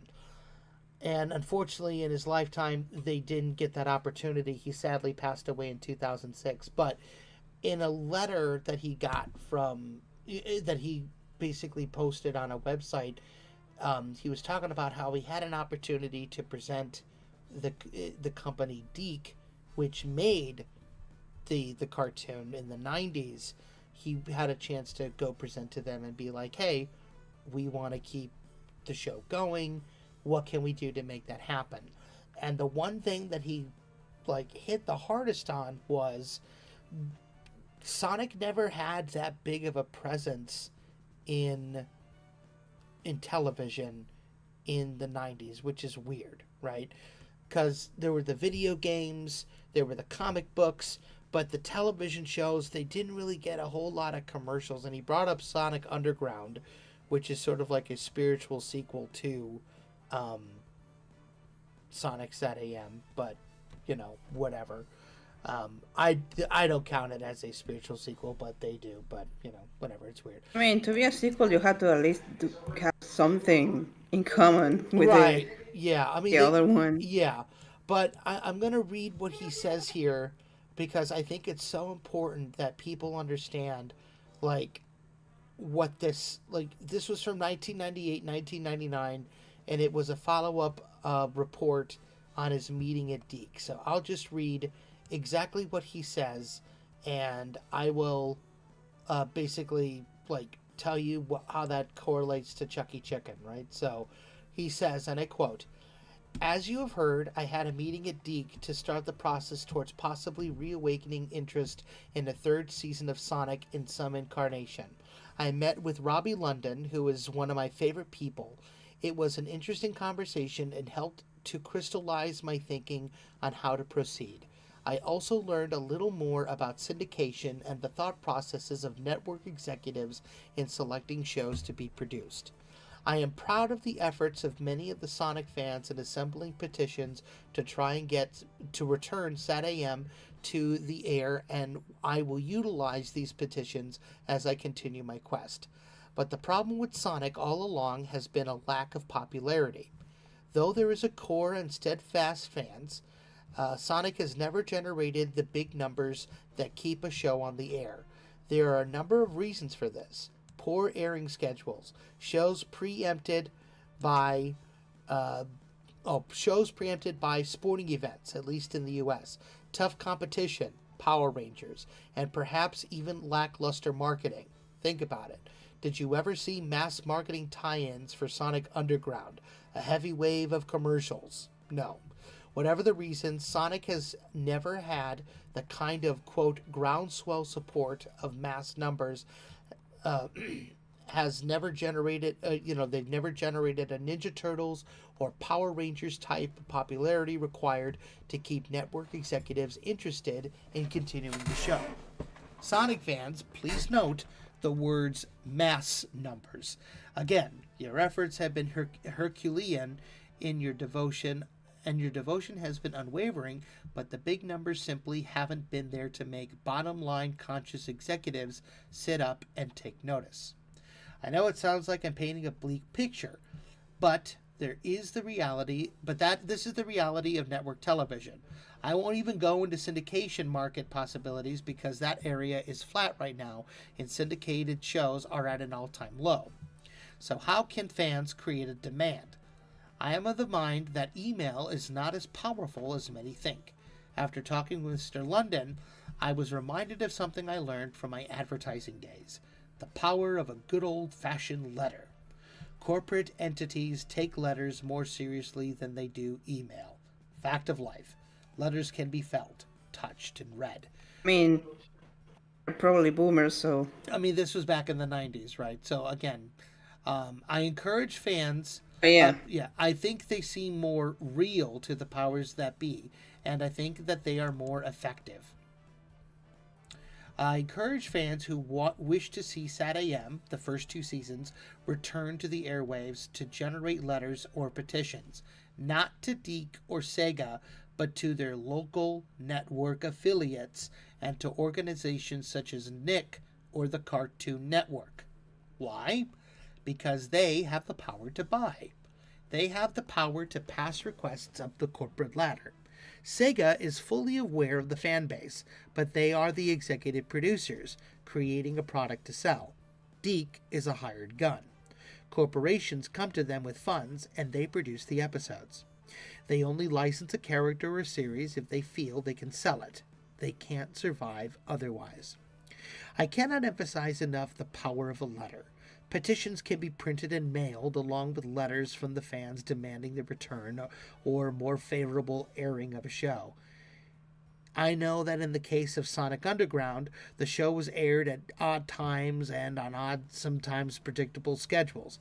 And unfortunately, in his lifetime, they didn't get that opportunity. He sadly passed away in 2006. But in a letter that he got that he basically posted on a website, he was talking about how he had an opportunity to present the company Deke, which made the cartoon in the 90s. He had a chance to go present to them and be like, hey, we want to keep the show going. What can we do to make that happen? And the one thing that he like hit the hardest on was Sonic never had that big of a presence in television in the 90s, which is weird, right? Because there were the video games, there were the comic books, but the television shows, they didn't really get a whole lot of commercials. And he brought up Sonic Underground, which is sort of like a spiritual sequel to um, Sonic Sat AM, but whatever. I don't count it as a spiritual sequel, but they do. But whatever. It's weird. I mean, to be a sequel, you have to at least have something in common with Right. Yeah. I mean, the other one. yeah. But I'm going to read what he says here, because I think it's so important that people understand, like, what this was from 1998, 1999, and it was a follow-up report on his meeting at Deke. So I'll just read exactly what he says, and I will basically like tell you how that correlates to Chucky Chicken, right? So he says, and I quote, as you have heard, I had a meeting at Deke to start the process towards possibly reawakening interest in the third season of Sonic in some incarnation. I met with Robbie London, who is one of my favorite people. It was an interesting conversation and helped to crystallize my thinking on how to proceed. I also learned a little more about syndication and the thought processes of network executives in selecting shows to be produced. I am proud of the efforts of many of the Sonic fans in assembling petitions to try and get to return Sat AM to the air, and I will utilize these petitions as I continue my quest. But the problem with Sonic all along has been a lack of popularity. Though there is a core and steadfast fans, Sonic has never generated the big numbers that keep a show on the air. There are a number of reasons for this: poor airing schedules, shows preempted by sporting events, at least in the U.S., tough competition, Power Rangers, and perhaps even lackluster marketing. Think about it. Did you ever see mass marketing tie-ins for Sonic Underground? A heavy wave of commercials? No. Whatever the reason, Sonic has never had the kind of, quote, groundswell support of mass numbers, has never generated, they've never generated a Ninja Turtles or Power Rangers type of popularity required to keep network executives interested in continuing the show. Sonic fans, please note the words mass numbers. Again, your efforts have been Herculean in your devotion, and your devotion has been unwavering, but the big numbers simply haven't been there to make bottom line conscious executives sit up and take notice. I know it sounds like I'm painting a bleak picture, but this is the reality of network television. I won't even go into syndication market possibilities because that area is flat right now and syndicated shows are at an all-time low. So how can fans create a demand? I am of the mind that email is not as powerful as many think. After talking with Mr. London, I was reminded of something I learned from my advertising days: the power of a good old-fashioned letter. Corporate entities take letters more seriously than they do email. Fact of life. Letters can be felt, touched, and read. I mean, they're probably boomers, so This was back in the 90s, right? So, again, I encourage fans. yeah. I think they seem more real to the powers that be, and I think that they are more effective. I encourage fans who wish to see Sat AM, the first 2 seasons, return to the airwaves to generate letters or petitions, not to Deke or Sega, but to their local network affiliates and to organizations such as Nick or the Cartoon Network. Why? Because they have the power to buy. They have the power to pass requests up the corporate ladder. Sega is fully aware of the fan base, but they are the executive producers, creating a product to sell. Deke is a hired gun. Corporations come to them with funds, and they produce the episodes. They only license a character or series if they feel they can sell it. They can't survive otherwise. I cannot emphasize enough the power of a letter. Petitions can be printed and mailed along with letters from the fans demanding the return or more favorable airing of a show. I know that in the case of Sonic Underground, the show was aired at odd times and on odd, sometimes predictable schedules.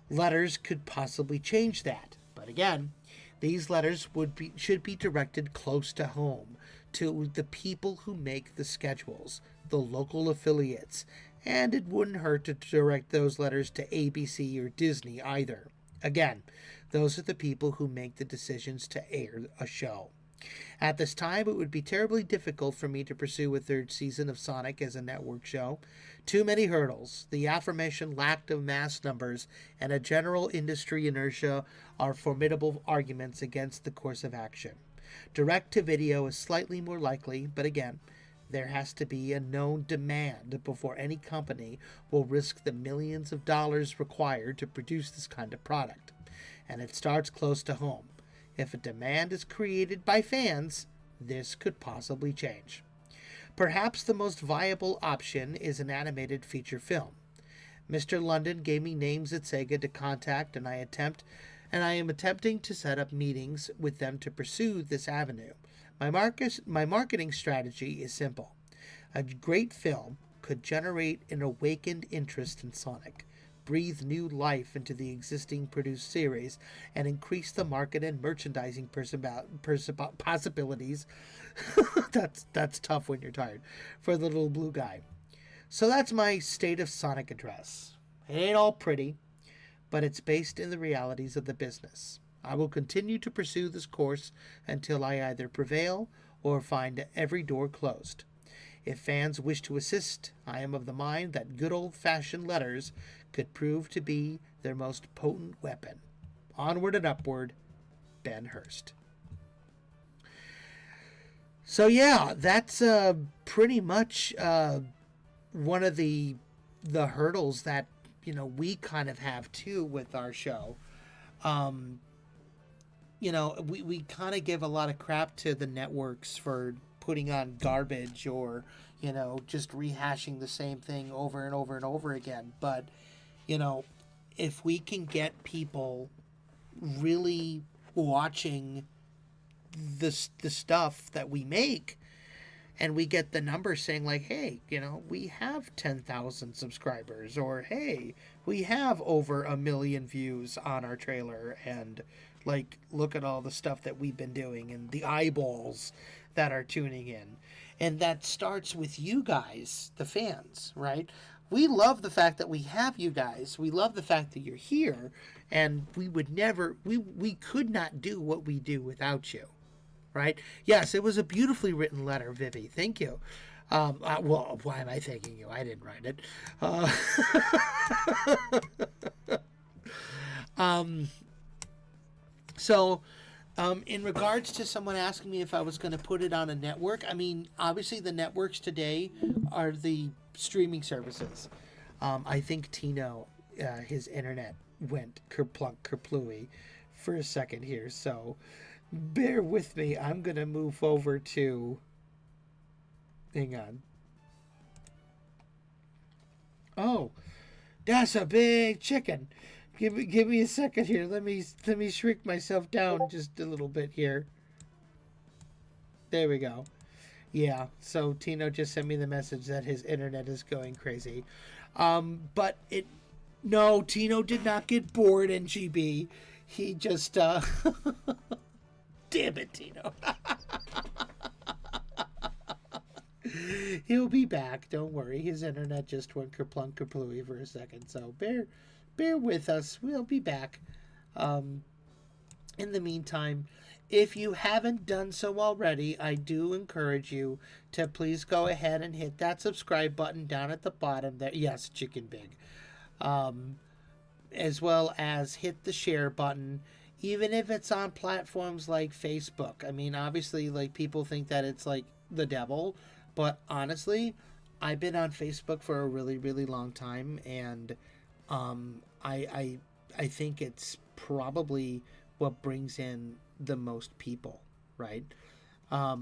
Letters could possibly change that, but again, these letters should be directed close to home, to the people who make the schedules, the local affiliates, and it wouldn't hurt to direct those letters to ABC or Disney either. Again, those are the people who make the decisions to air a show. At this time, it would be terribly difficult for me to pursue a 3rd season of Sonic as a network show. Too many hurdles, the aforementioned lack of mass numbers, and a general industry inertia are formidable arguments against the course of action. Direct-to-video is slightly more likely, but again, there has to be a known demand before any company will risk the millions of dollars required to produce this kind of product. And it starts close to home. If a demand is created by fans, this could possibly change. Perhaps the most viable option is an animated feature film. Mr. London gave me names at Sega to contact, and I am attempting to set up meetings with them to pursue this avenue. My marketing strategy is simple. A great film could generate an awakened interest in Sonic. breathe new life into the existing produced series and increase the market and merchandising possibilities. That's tough when you're tired for the little blue guy. So that's my State of Sonic address. It ain't all pretty, but it's based in the realities of the business. I will continue to pursue this course until I either prevail or find every door closed. If fans wish to assist, I am of the mind that good old-fashioned letters could prove to be their most potent weapon. Onward and upward, Ben Hurst. So yeah, that's pretty much one of the hurdles that we kind of have too with our show. We kind of give a lot of crap to the networks for putting on garbage or, just rehashing the same thing over and over and over again. But, if we can get people really watching the stuff that we make, and we get the numbers saying like, hey, we have 10,000 subscribers, or hey, we have over 1 million views on our trailer, and like, look at all the stuff that we've been doing and the eyeballs that are tuning in. And that starts with you guys, the fans, right? We love the fact that we have you guys. We love the fact that you're here, and we could not do what we do without you. Right? Yes, it was a beautifully written letter, Vivi. Thank you. Well, why am I thanking you? I didn't write it. In regards to someone asking me if I was going to put it on a network, I mean, obviously the networks today are the streaming services. I think Tino, his internet went kerplunk kerplooey for a second here, so bear with me. I'm going to move over to... Hang on. Oh, that's a big chicken. Give me a second here. Let me shrink myself down just a little bit here. There we go. Yeah, so Tino just sent me the message that his internet is going crazy. But no, Tino did not get bored in GB. He just damn it, Tino. He'll be back. Don't worry. His internet just went kerplunk kerplooey for a second. So bear with us. We'll be back. In the meantime, if you haven't done so already, I do encourage you to please go ahead and hit that subscribe button down at the bottom there. Yes, Chicken Big. As well as hit the share button, even if it's on platforms like Facebook. I mean, obviously, like, people think that it's like the devil, but honestly, I've been on Facebook for a really, really long time, and I think it's probably what brings in the most people, right? I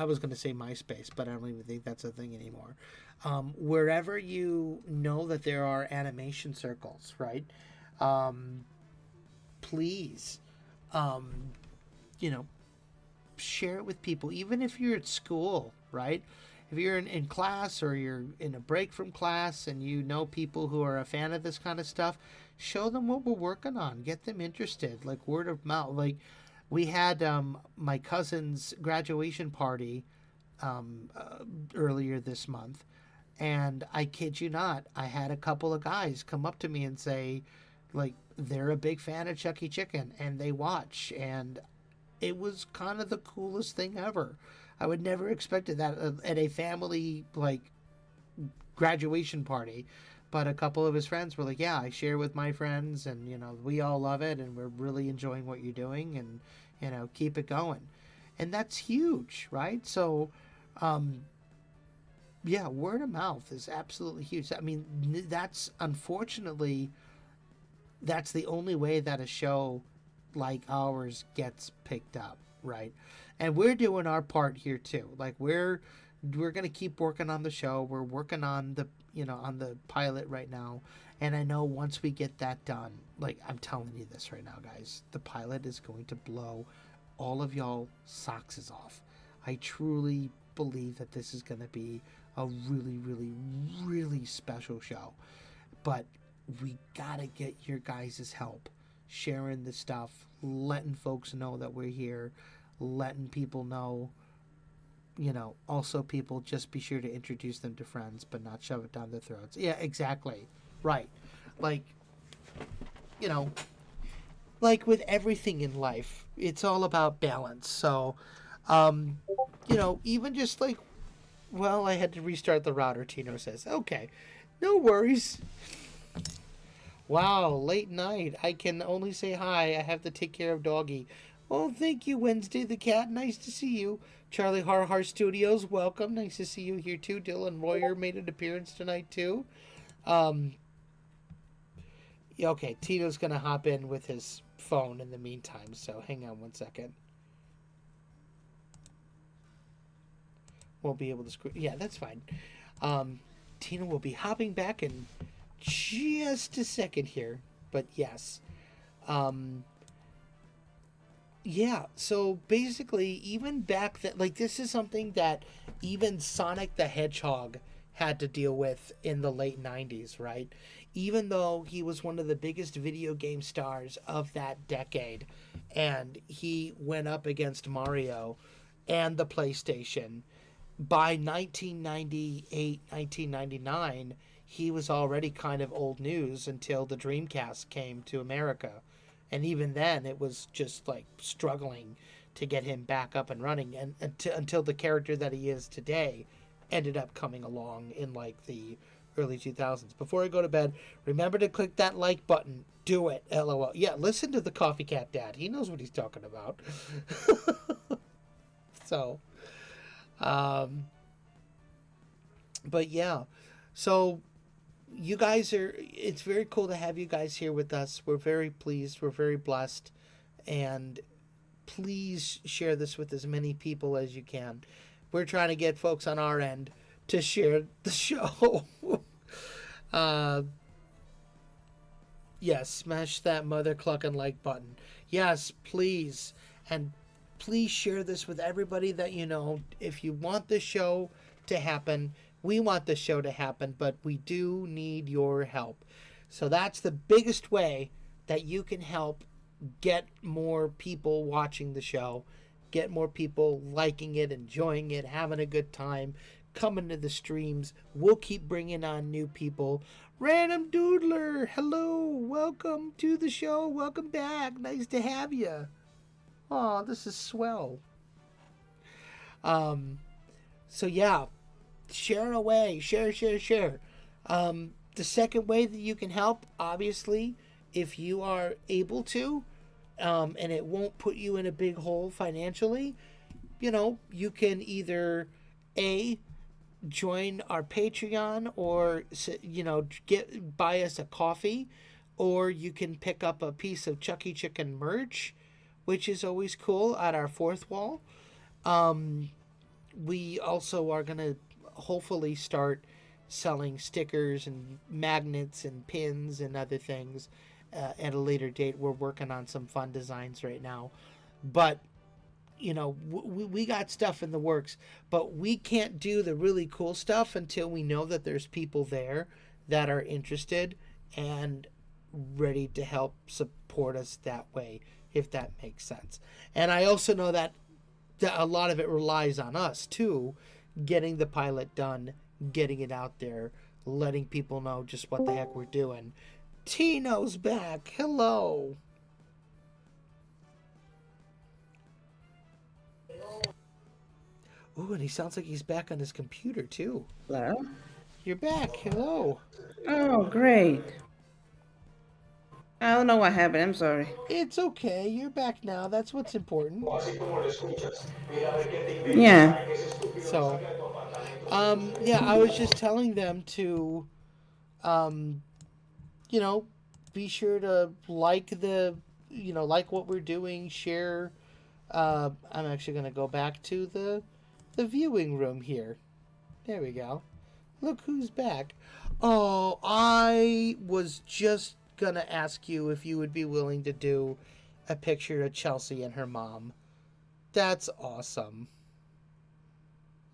was going to say MySpace, but I don't even think that's a thing anymore. Wherever you know that there are animation circles, right? Please, share it with people, even if you're at school, right? If you're in class, or you're in a break from class and you know people who are a fan of this kind of stuff, show them what we're working on. Get them interested, like word of mouth. Like, we had my cousin's graduation party earlier this month, and I kid you not, I had a couple of guys come up to me and say, like, they're a big fan of Chucky Chicken and they watch, and it was kind of the coolest thing ever. I would never expected that at a family, like, graduation party. But a couple of his friends were like, yeah, I share with my friends, and, we all love it, and we're really enjoying what you're doing, and, keep it going. And that's huge, right? So, yeah, word of mouth is absolutely huge. I mean, unfortunately, that's the only way that a show like ours gets picked up, right? And we're doing our part here too. Like, we're going to keep working on the show. We're working on the pilot right now, and I know once we get that done, like, I'm telling you this right now, guys, the pilot is going to blow all of y'all socks off. I truly believe that this is going to be a really, really, really special show. But we gotta get your guys' help sharing the stuff, letting folks know that we're here, letting people know. Also people just be sure to introduce them to friends, but not shove it down their throats. Yeah, exactly. Right. Like, you know, like with everything in life, it's all about balance. So, um, even just like, well, I had to restart the router, Tino says. Okay, no worries. Wow, late night. I can only say hi. I have to take care of doggy. Oh, thank you, Wednesday the cat. Nice to see you. Charlie Har Studios, welcome. Nice to see you here too. Dylan Royer made an appearance tonight too. Um, yeah, okay, Tito's gonna hop in with his phone in the meantime, so hang on one second. Won't be able to screw. Yeah, that's fine. Tina will be hopping back in just a second here, but yes. Um, yeah, so basically, even back then, like, this is something that even Sonic the Hedgehog had to deal with in the late 90s, right? Even though he was one of the biggest video game stars of that decade, and he went up against Mario and the PlayStation, by 1998, 1999, he was already kind of old news until the Dreamcast came to America. And even then, it was just like struggling to get him back up and running. And until the character that he is today ended up coming along in like the early 2000s. Before I go to bed, remember to click that like button. Do it. LOL. Yeah, listen to the Coffee Cat Dad. He knows what he's talking about. So, um, but yeah. So you guys it's very cool to have you guys here with us. We're very pleased. We're very blessed. And please share this with as many people as you can. We're trying to get folks on our end to share the show. uh, yes, smash that mother clucking like button. Yes, please. And please share this with everybody that you know. If you want the show to happen, we want the show to happen, but we do need your help. So that's the biggest way that you can help get more people watching the show, get more people liking it, enjoying it, having a good time, coming to the streams. We'll keep bringing on new people. Random Doodler, hello, welcome to the show, welcome back, nice to have you. Oh, this is swell. Um, so yeah, share away, share. The second way that you can help, obviously, if you are able to, and it won't put you in a big hole financially, you can either a join our Patreon, or buy us a coffee, or you can pick up a piece of Chucky Chicken merch, which is always cool at our fourth wall. We also are going to hopefully start selling stickers and magnets and pins and other things at a later date. We're working on some fun designs right now. But, we got stuff in the works, but we can't do the really cool stuff until we know that there's people there that are interested and ready to help support us that way, if that makes sense. And I also know that a lot of it relies on us too, getting the pilot done, getting it out there, letting people know just what the heck we're doing. Tino's back. Hello. Ooh, and he sounds like he's back on his computer too. Hello? You're back. Hello. Oh, great. I don't know what happened. I'm sorry. It's okay. You're back now. That's what's important. Yeah. So, yeah, I was just telling them to, um, you know, be sure to like what we're doing, share. I'm actually going to go back to the viewing room here. There we go. Look who's back. Oh, I was just going to ask you if you would be willing to do a picture of Chelsea and her mom. That's awesome.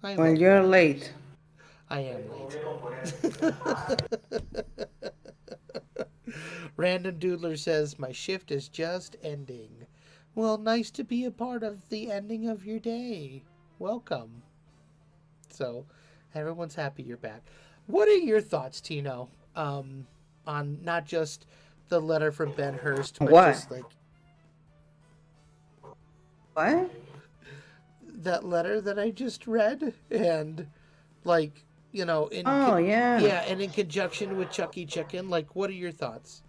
I Well, love you're that. late. I am late. Random Doodler says, my shift is just ending. Well, nice to be a part of the ending of your day. Welcome. So, everyone's happy you're back. What are your thoughts, Tino, on not just the letter from Ben Hurst, but What? just like What? that letter that I just read, and like Oh yeah. yeah, and in conjunction with Chucky Chicken, like what are your thoughts?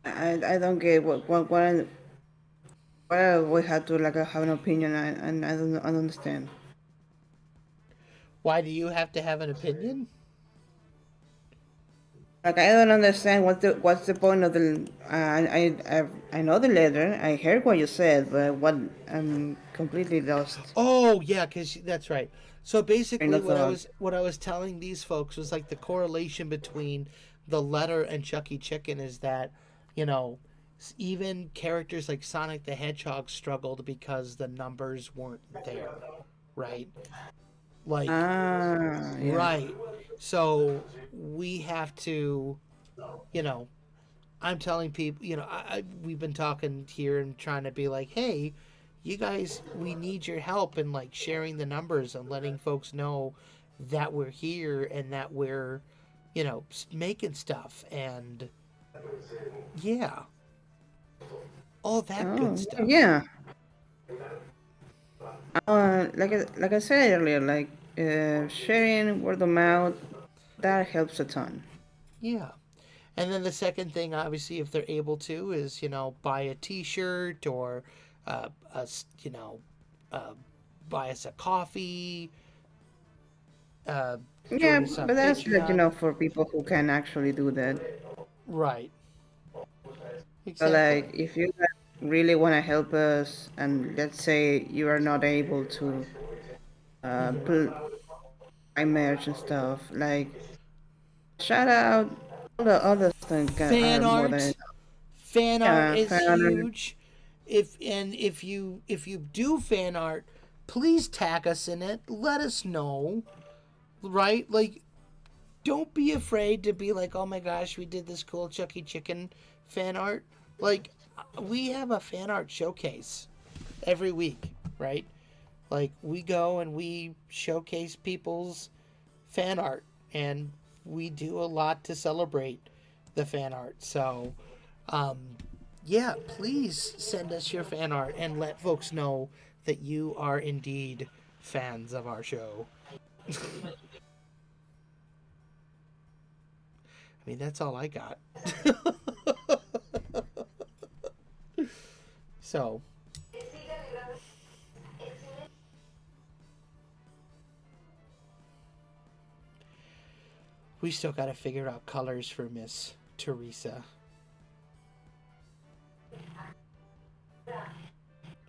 I don't get why we have to like have an opinion and I don't understand. Why do you have to have an opinion? Like I don't understand what's the point of the I know the letter. I heard what you said, but what I'm completely lost. Oh yeah, because that's right. So Train basically, of thought. what I was telling these folks was like the correlation between the letter and Chucky Chicken is that, you know, even characters like Sonic the Hedgehog struggled because the numbers weren't there, right? Like, Ah, yeah. right. So we have to, you know, I'm telling people, we've been talking here and trying to be like, hey, you guys, we need your help in like sharing the numbers and letting folks know that we're here and that we're, making stuff and yeah, all that good Oh, stuff. yeah. Like I said earlier, like sharing word of mouth that helps a ton. Yeah. And then the second thing, obviously, if they're able to, is buy a T-shirt or, us, uh, buy us a coffee, Yeah, join us on but that's like Patreon. for people who can actually do that. Right. So Exactly. like if you really want to help us, and let's say you are not able to put buy merch and stuff, like shout out all the other things Fan are more than art. enough. Fan art Yeah, is fan huge. If you do fan art, please tag us in it. Let us know. Right? Like, don't be afraid to be like, oh my gosh, we did this cool Chucky Chicken fan art. Like, we have a fan art showcase every week, right? Like, we go and we showcase people's fan art, and we do a lot to celebrate the fan art. So, um, yeah, please send us your fan art and let folks know that you are indeed fans of our show. I mean, that's all I got. So, we still got to figure out colors for Miss Teresa.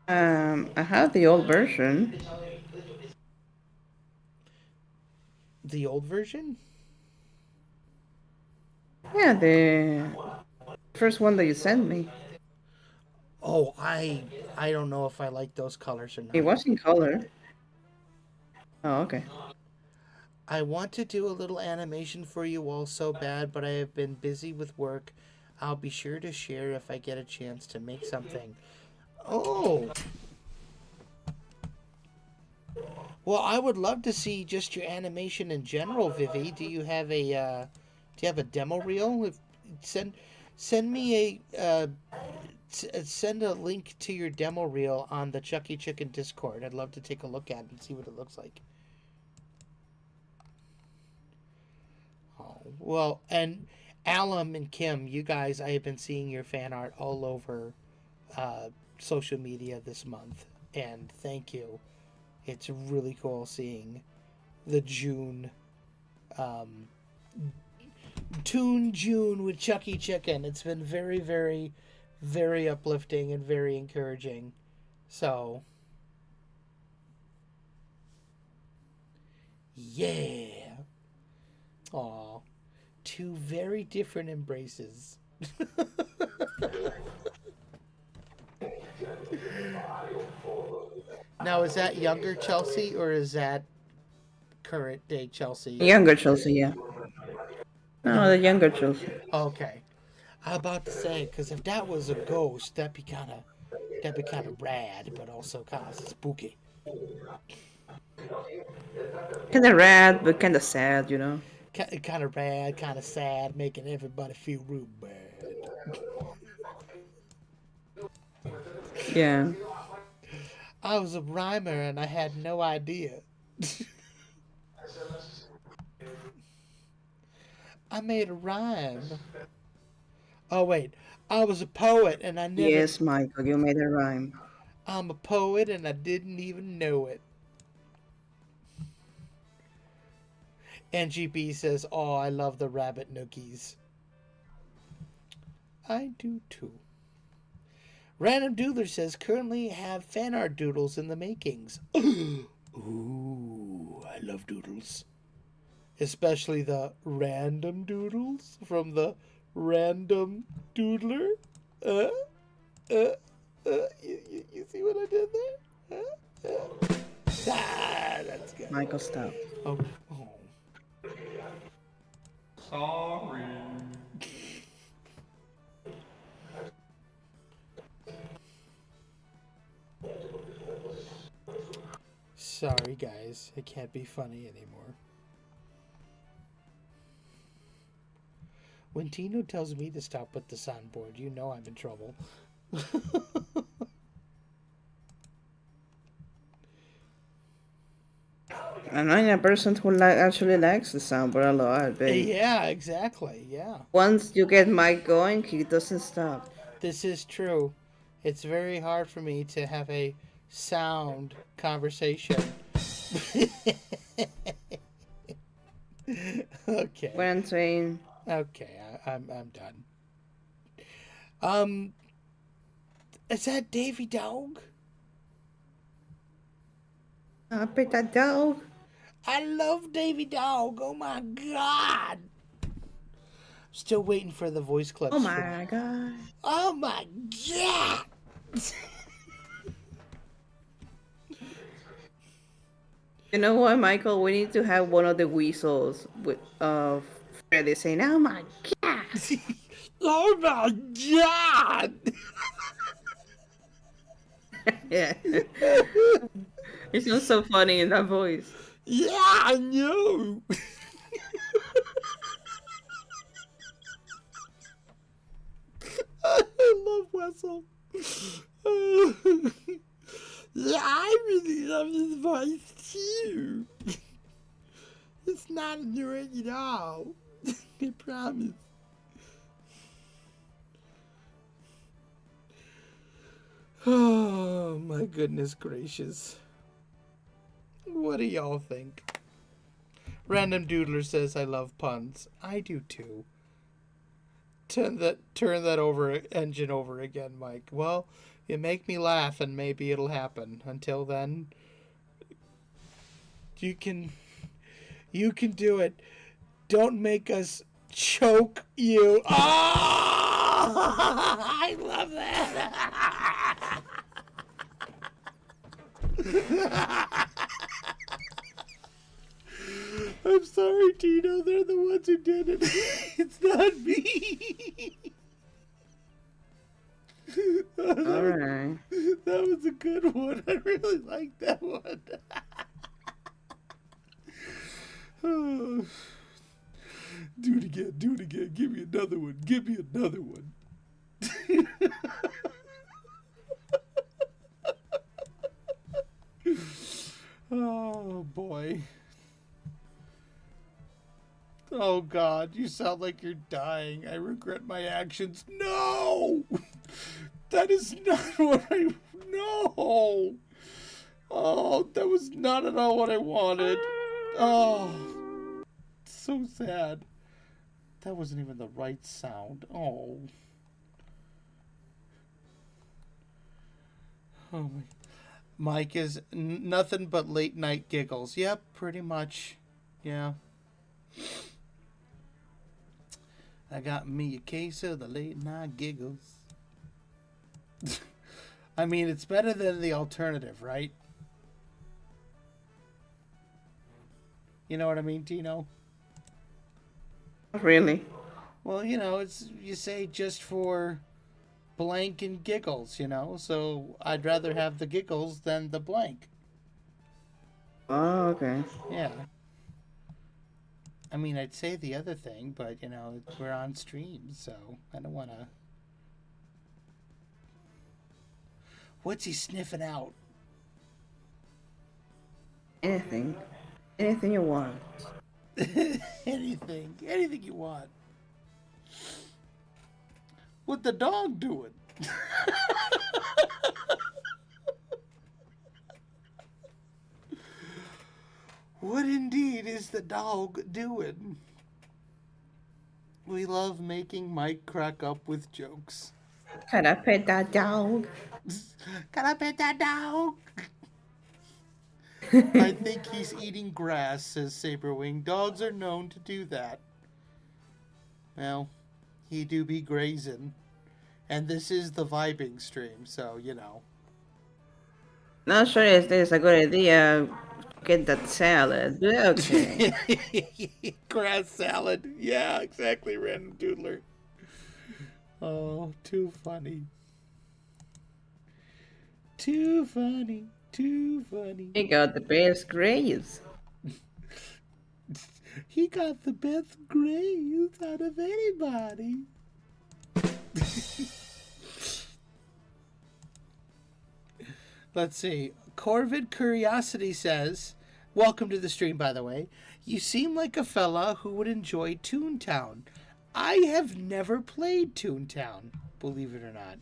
I have the old version. The old version? Yeah, the first one that you sent me. Oh, I don't know if I like those colors or It not. was in color. Oh, okay. I want to do a little animation for you all so bad, but I have been busy with work. I'll be sure to share if I get a chance to make something. Oh, well, I would love to see just your animation in general, Vivi. Do you have a demo reel? If send send me send a link to your demo reel on the Chucky Chicken Discord. I'd love to take a look at it and see what it looks like. Oh, well, and Alum and Kim, you guys, I have been seeing your fan art all over uh, social media this month, and thank you. It's really cool seeing the June um, Toon June with Chucky Chicken. It's been very, very, very uplifting and very encouraging. So, yeah. Aw. Two very different embraces. Now, is that younger Chelsea or is that current day Chelsea? Younger Chelsea, yeah. No, the Young. younger Chelsea. Okay. I was about to say, because if that was a ghost, that'd be kind of rad, but also kind of spooky. Kind of rad, but kind of sad. Kind of rad, kind of sad, making everybody feel real bad. Yeah. I was a rhymer and I had no idea. I made a rhyme. Oh wait, I was a poet and I never. Yes, Michael, you made a rhyme. I'm a poet and I didn't even know it. NGB says, "Oh, I love the rabbit nookies." I do too. Random Doodler says, "Currently have fan art doodles in the makings." Ooh, I love doodles. Especially the random doodles from the random doodler. Uh, you see what I did there? That's good. Michael, stop. Oh, oh. Sorry. Sorry, guys. It can't be funny anymore. When Tino tells me to stop with the soundboard, you know I'm in trouble. And I'm a person who actually likes the soundboard a lot, but Yeah, exactly. Yeah. once you get Mike going, he doesn't stop. This is true. It's very hard for me to have a sound conversation. What Okay. I'm saying, Okay, I'm done. Um, is that Davy Dog? I pick that dog. I love Davy Dog. Oh my god. Still waiting for the voice Oh clips from. my god. Oh my god. You know what, Michael? We need to have one of the weasels with Freddy saying, "Oh my god." Oh my god. Yeah. It sounds so funny in that voice. Yeah, I know. I love Wessel. Yeah, I really love his voice too. It's not annoying at all. I promise. Oh my goodness gracious. What do y'all think? Random Doodler says I love puns. I do too. Turn that over engine over again, Mike. Well, you make me laugh and maybe it'll happen. Until then, you can you can do it. Don't make us choke you. Oh, I love that. I'm sorry, Tino. They're the ones who did it. It's not me. All right. That was a good one. I really like that one. Oh. Do it again. Do it again. Give me another one. Give me another one. Oh, boy. Oh, God. You sound like you're dying. I regret my actions. No! That is not what I. No! Oh, that was not at all what I wanted. Oh, so sad. That wasn't even the right sound. Oh. Oh my. Mike is nothing but late night giggles. Yep, pretty much. Yeah. I got me a case of the late night giggles. I mean, it's better than the alternative, right? You know what I mean, Tino? Really? Well, it's you say just for blank and giggles. So I'd rather have the giggles than the blank. Oh, okay. Yeah. I mean, I'd say the other thing, but we're on stream, so I don't want to. What's he sniffing out? Anything. Anything you want. anything you want. What the dog doing? What indeed is the dog doing? We love making Mike crack up with jokes. Can I pet that dog? Can I pet that dog? I think he's eating grass, says Saberwing. Dogs are known to do that. Well, he do be grazing. And this is the vibing stream, so. Not sure if this is a good idea. Get that salad. But okay. Grass salad. Yeah, exactly, Random Doodler. Oh, too funny. Too funny. Too funny. He got the best grades. He got the best grades out of anybody. Let's see. Corvid Curiosity says, welcome to the stream, by the way. You seem like a fella who would enjoy Toontown. I have never played Toontown, believe it or not.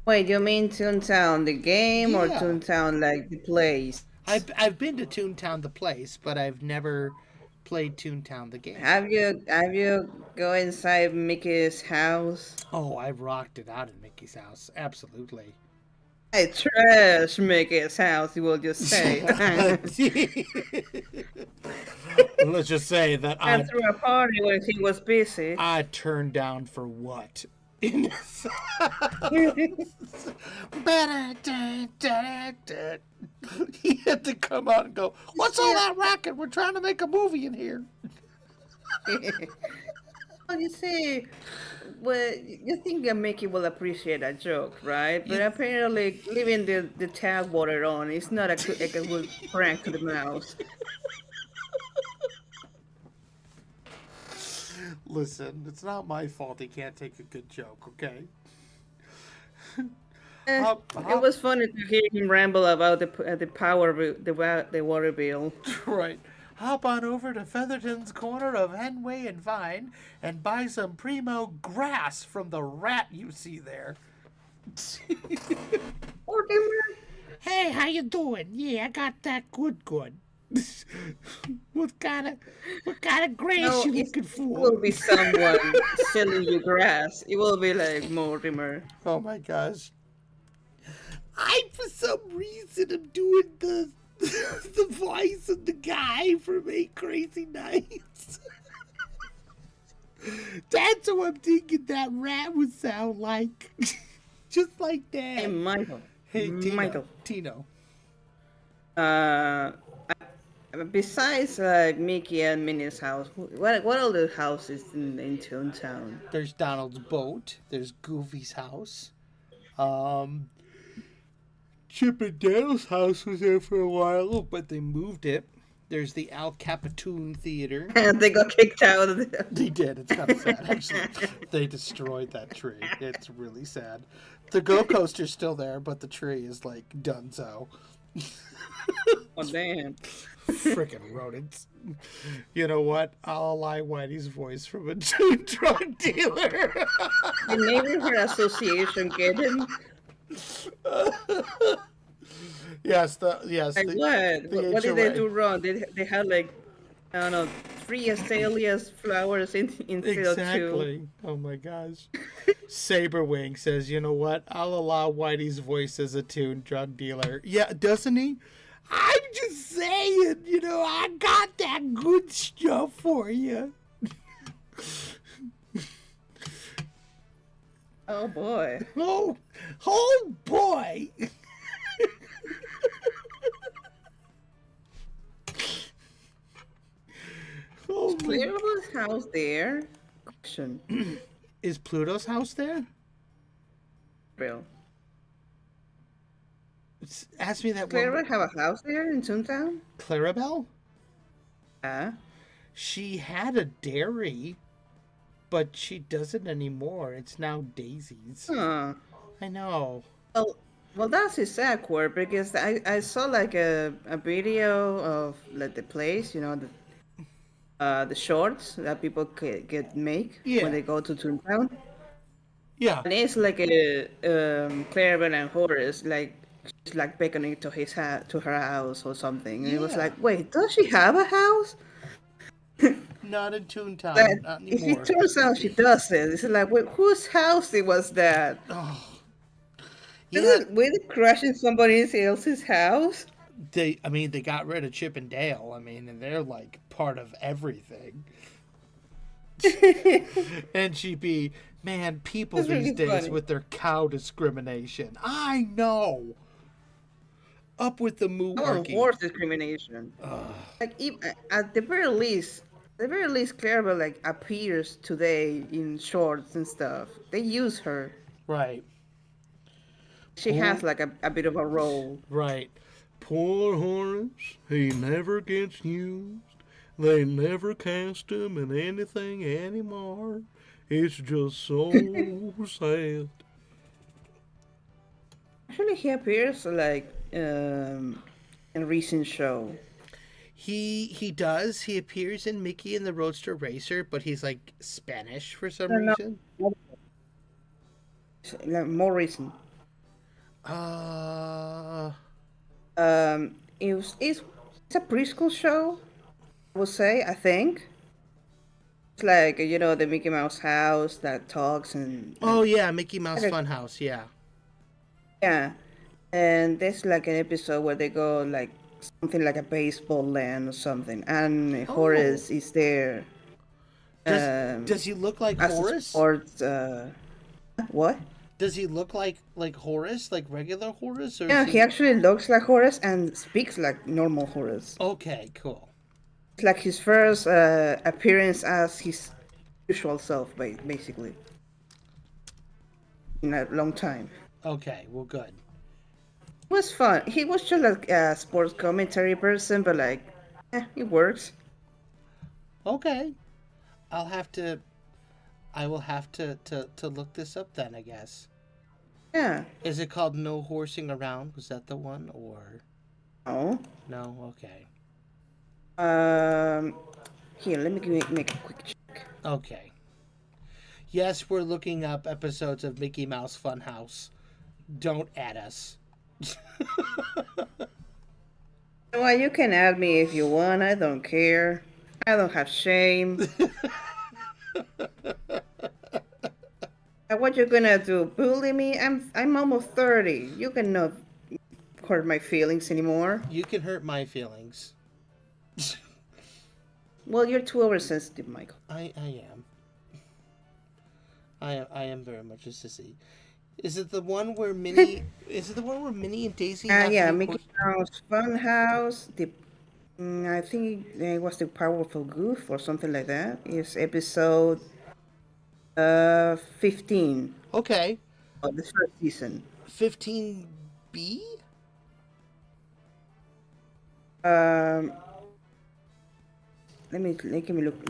Wait, you mean Toontown the game or Yeah. Toontown like the place? I've been to Toontown the place, but I've never played Toontown the game. Have you go inside Mickey's house? Oh, I rocked it out at Mickey's house. Absolutely. I trash Mickey's house, you will just say. Let's just say that I threw a party when he was busy. I turned down for what? He had to come out and go, what's all that racket? We're trying to make a movie in here. Well, you see, well, you think that Mickey will appreciate a joke, right? But apparently, leaving the tap water on is not a good prank to the mouse. Listen, it's not my fault he can't take a good joke, okay? It was funny to hear him ramble about the the water bill. Right. Hop on over to Featherton's corner of Henway and Vine and buy some primo grass from the rat you see there. Hey, how you doing? Yeah, I got that good. What kind of grass No, you it looking for? will be someone selling you grass. It will be like Mortimer. Oh my gosh. For some reason, I'm doing the the voice of the guy from 8 Crazy Nights. That's what I'm thinking that rat would sound like. Just like that. Hey, Michael. Hey, Michael. Tino. Besides Mickey and Minnie's house, what other houses in Toontown? There's Donald's boat. There's Goofy's house. Chip and Dale's house was there for a while, but they moved it. There's the Al Capitoon Theater. And they got kicked out of the... They did. It's kind of sad, actually. They destroyed that tree. It's really sad. The go coaster's still there, but the tree is like done so. Oh, damn. Frickin' rodents. You know what? I'll ally Whitey's voice from a drug dealer. The neighborhood association get him. Yes. Like what did they do wrong? They had like, I don't know, 3 azaleas flowers instead of 2. Exactly. Oh my gosh. Saberwing says, you know what? I'll allow Whitey's voice as a tune drug dealer. Yeah, doesn't he? I'm just saying, I got that good stuff for you. Oh boy. Oh, oh boy! Is Oh my! Clarabelle's house there? Question. Is Pluto's house there? Real. Ask me Does that one more. Clarabelle have a house there in Toontown? Clarabelle? Yeah. She had a dairy, but she doesn't anymore. It's now Daisy's. Huh. I know. Well, well, that's his sad quirk because I saw like a video of like the place, the shorts that people get make when Yeah. they go to Toontown. Yeah. And it's like a Clarabelle and Horace, like she's like beckoning to to her house or something. And it was Yeah. like, wait, does she have a house? Not in That Toontown. Not if it anymore. turns out she doesn't, it's like, wait, whose house it was that? Oh. Is Yeah. it really crashing somebody else's house? I mean, they got rid of Chip and Dale. I mean, and they're like part of everything. And she'd be, man, people It's these really days funny. with their cow discrimination. I know. Up with the Oh, mooarchy. horse discrimination. Like at the very least, Clarabelle like appears today in shorts and stuff. They use her. Right. She has Poor, like a bit of a role. right. Poor Horace, he never gets used. They never cast him in anything anymore. It's just so sad. Actually, he appears like in recent show. He does. He appears in Mickey and the Roadster Racer, but he's like Spanish for some No, reason. no, like more recent. Uh It's a preschool show. I would say. I think it's like the Mickey Mouse house that talks oh and yeah, Mickey Mouse like Funhouse, yeah. yeah. And there's like an episode where they go like something like a baseball land or something, and Oh. Horace is there Does um, does he look like as a Horace? sports. What? Does he look like Horace, like regular Horace, or is Yeah, he he actually looks like Horace and speaks like normal Horace. okay, cool. It's like his first appearance as his usual self, basically, in a long time. Okay, well good. It was fun. He was just like a sports commentary person, but like, it works. Okay. I'll have to I will have to look this up then, I guess. Yeah. Is it called No Horsing Around? Was that the one or Oh. no? Okay. Um. Here, let me make a quick check. Okay. Yes, we're looking up episodes of Mickey Mouse Funhouse. Don't add us. Well, you can add me if you want. I don't care. I don't have shame. What you gonna do? Bully me? I'm almost 30. You cannot hurt my feelings anymore. You can hurt my feelings. Well, you're too oversensitive, Michael. I am. I am very much a sissy. Is it the one where Minnie? Is it the one where Minnie and Daisy have Yeah, the Mickey horse? Mouse Funhouse. I think it was the Powerful Goof or something like that. It's episode 15 Okay, of the first season. 15B. Um, let me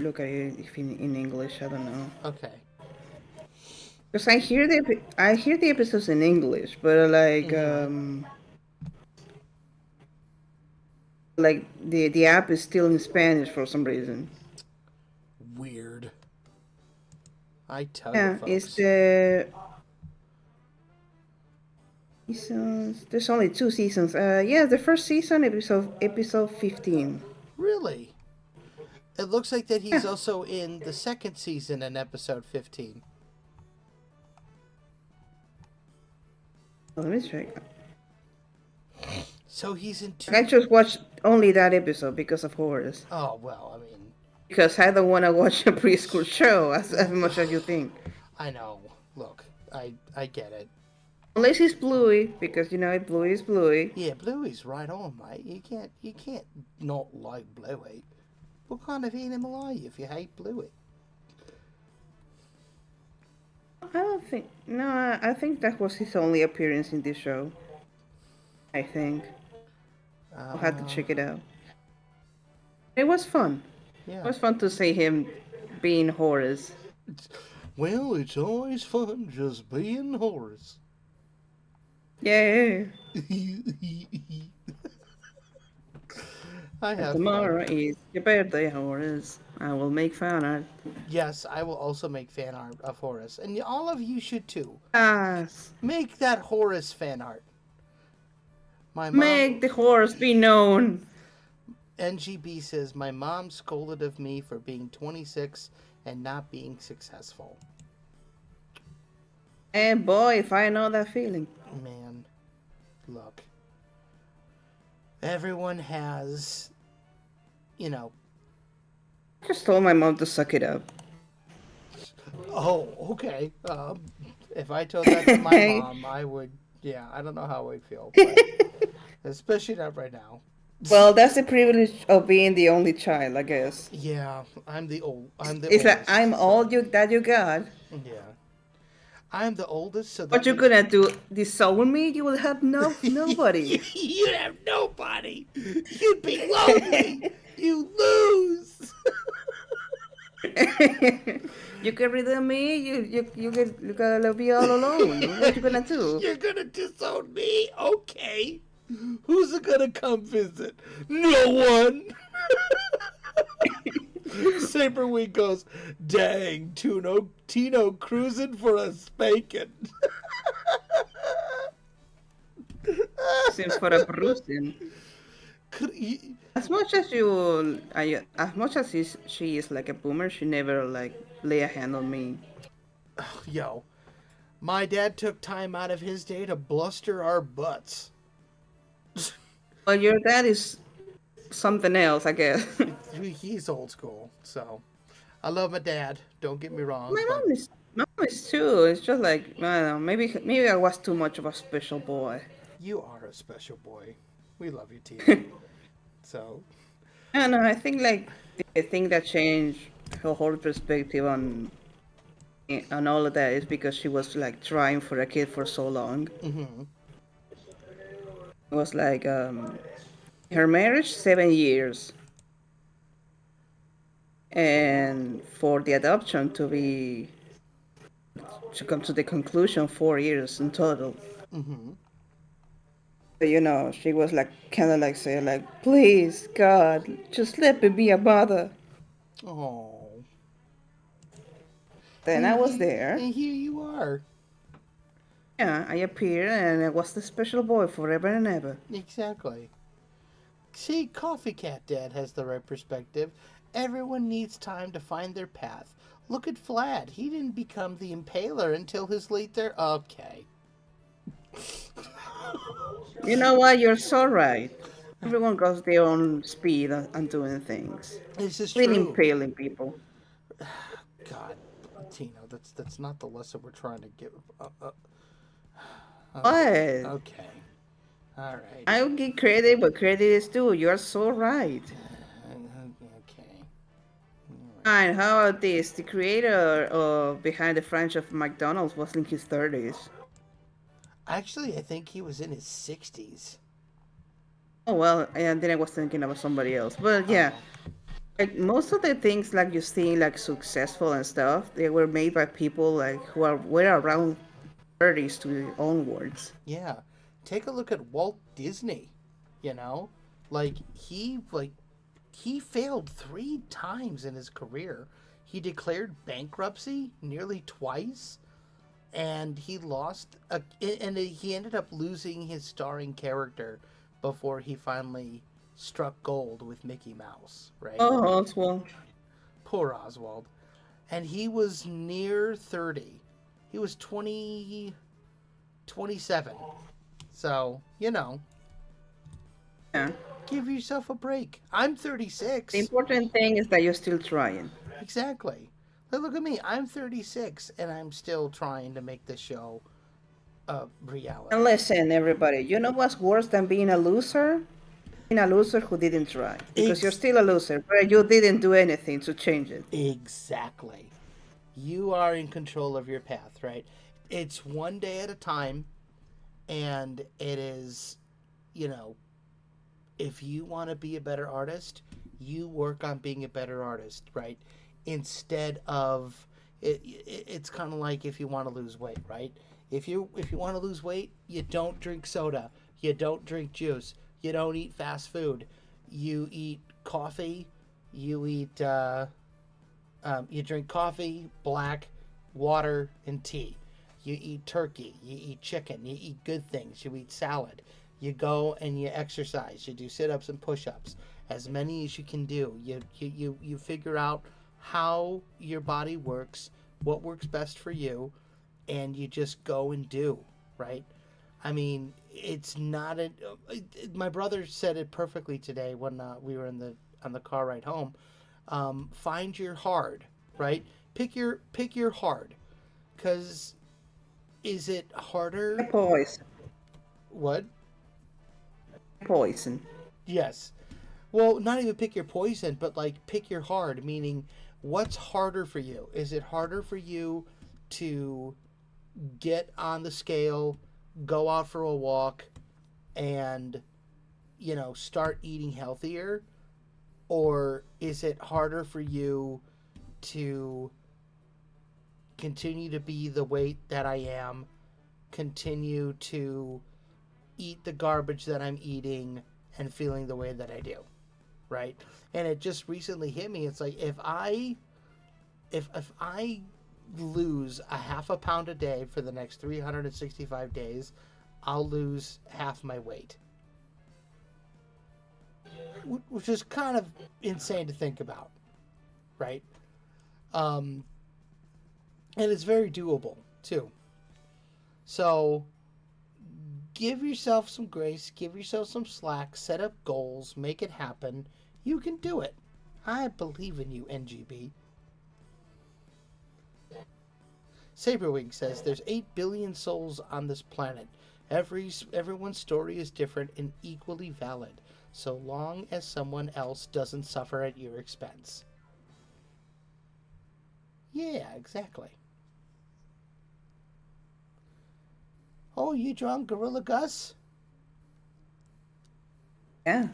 look at it if in English. I don't know. Okay. Because I hear the episodes in English, but Mm-hmm. like the app is still in Spanish for some reason. Weird. I tell you, Yeah, it's folks. the seasons. There's only two seasons. Yeah, the first season episode 15. Really? It looks like that Yeah, he's also in the second season in episode 15. let me check. So he's in I two. just watched only that episode because of Horace. Oh well, I mean, Because I don't want to watch a preschool show as much as you think. I know. Look, I get it. Unless he's Bluey, because you know Bluey is Bluey. Yeah, Bluey's right on, mate. You can't not like Bluey. What kind of animal are you if you hate Bluey? I don't think. No, I think that was his only appearance in this show. I think. I'll have to Uh, check it out. It was fun. It yeah. was fun to see him being Horace. Well, it's always fun just being Horace. Yay! I And have fun. tomorrow is your birthday, Horace. I will make fun art. Yes, I will also make fan art of Horace, and all of you should too. Yes. Make that Horace fan art. My Make mom, the horse be known. NGB says, my mom scolded of me for being 26 and not being successful. And boy, if I know that feeling. Man, look. Everyone has, you know. I just told my mom to suck it up. Oh, okay. If I told that to my mom, I would. Yeah, I don't know how I'd feel, but especially not right now. Well, that's the privilege of being the only child, I guess. Yeah, I'm the It's like I'm oldest, all so you that you got. yeah, I'm the oldest, so What that you makes gonna do? Disown me? You will have nobody. you'd have nobody. You'd be lonely. You lose. You get rid of me. You gotta be all alone. What you gonna do? You're gonna disown me? Okay. Who's gonna come visit? No one. Saberwing goes, dang, Tino cruising for a spanking. Seems for a bruising. Could he, As much as much as she is like a boomer, she never like lay a hand on me. yo, my dad took time out of his day to bluster our butts. Well, your dad is something else, I guess. He's old school, so I love my dad. Don't get me wrong, My but mom is too. It's just like I don't know. Maybe I was too much of a special boy. you are a special boy. We love you, Tino. So, I don't know. I think like the thing that changed her whole perspective on all of that is because she was like trying for a kid for so long. mm-hmm. It was like her marriage 7 years, and for the adoption to come to the conclusion 4 years in total. Mm-hmm. But, you know, she was like kind of like saying like, please God, just let me be a mother. Oh, Then I was there. and here you are. Yeah, I appeared and I was the special boy forever and ever. Exactly. See, Coffee Cat Dad has the right perspective. Everyone needs time to find their path. Look at Vlad. He didn't become the Impaler until his late there. Okay. You know what? You're so right. Everyone goes their own speed on doing things. This is Really true. impaling people. God, Tino, that's not the lesson we're trying to give. Okay, But okay, all right, I will give credit where credit is due. You're so right. okay. And how about this? The creator behind the franchise of McDonald's was in his 30s. Actually, I think he was in his 60s. Oh well, and then I was thinking about somebody else. But yeah, Oh, like most of the things like you see like successful and stuff, they were made by people like were around 30s to onwards. yeah. Take a look at Walt Disney. You know, he failed 3 times in his career. He declared bankruptcy nearly twice, and he ended up losing his starring character before he finally struck gold with Mickey Mouse, right? Oh, well, Poor Oswald. And he was near 30. He was 27. So, yeah. give yourself a break. I'm The 36. important thing is that you're still trying. Exactly. Like, look at me. I'm 36 and I'm still trying to make this show a And reality. listen, everybody, you know what's worse than being a loser? Being a loser who didn't try. Because you're Ex- still a loser, but you didn't do anything to change it. exactly. You are in control of your path, right? It's one day at a time, and it is, you know, if you want to be a better artist, you work on being a better artist, right? Instead of it's kind of like if you want to lose weight, right? If you want to lose weight, you don't drink soda, you don't drink juice, you don't eat fast food, you eat coffee, you eat you drink coffee, black, water, and tea. You eat turkey, you eat chicken, you eat good things, you eat salad. You go and you exercise, you do sit ups and push ups, as many as you can do. You figure out how your body works, what works best for you, and you just go and do, right? I mean, it's not a. My brother said it perfectly today when we were in the on the car ride home. Find your hard, right? Pick your hard, because is it harder? Poison. What? Poison. Yes. Well, not even pick your poison, but like pick your hard, meaning what's harder for you? Is it harder for you to get on the scale, go out for a walk, and start eating healthier, or is it harder for you to continue to be the weight that I am, continue to eat the garbage that I'm eating, and feeling the way that I do, right? And it just recently hit me. It's like if I lose a half a pound a day for the next 365 days, I'll lose half my weight, which is kind of insane to think about, right? Um, and it's very doable too. So give yourself some grace, give yourself some slack, set up goals, make it happen. You can do it. I believe in you, NGB. Saberwing says there's 8 billion souls on this planet. Everyone's story is different and equally valid, so long as someone else doesn't suffer at your expense. Yeah, exactly. Oh, you drawn Gorilla Gus? Yeah.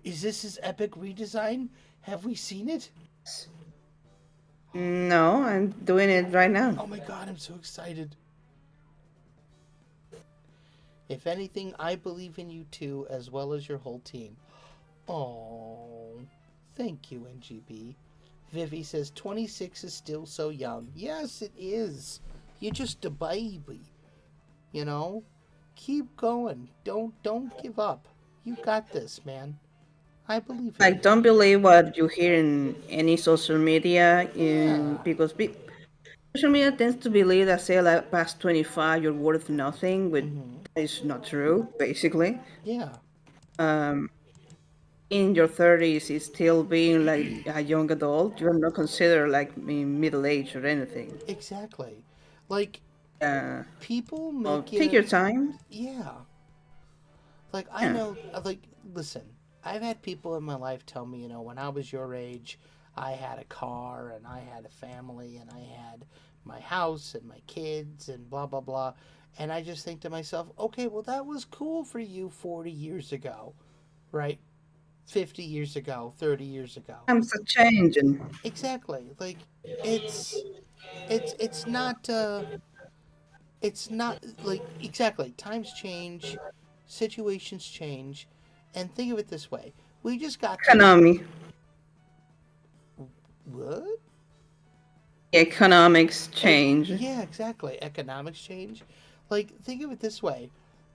Is this his epic redesign? Have we seen it? No, I'm doing it right now. Oh my god, I'm so excited. If anything, I believe in you too, as well as your whole team. Oh, thank you, NGB. Vivi says 26 is still so young. Yes, it is. You're just a baby. You know? Keep going. Don't give up. You got this, man. I believe in Like, you. don't believe what you hear in any social media, Yeah. because social media tends to believe that say like past 25 you're worth nothing, which Mm-hmm. is not true. Basically, Yeah. in your 30s is still being like a young adult. You're not considered like in middle age or anything. Exactly. Like, Uh, people well, make take your it. time. Yeah. Like, I Yeah. know, like, listen, I've had people in my life tell me, when I was your age, I had a car and I had a family and I had my house and my kids and blah, blah, blah. And I just think to myself, okay, well, that was cool for you 40 years ago, right? 50 years ago, 30 years ago. Times are changing. Exactly. Like, it's, it's not like exactly times change, situations change, and think of it this way: we just got to Economy, what? economics change. Yeah, exactly. Economics change. Like, think of it this way: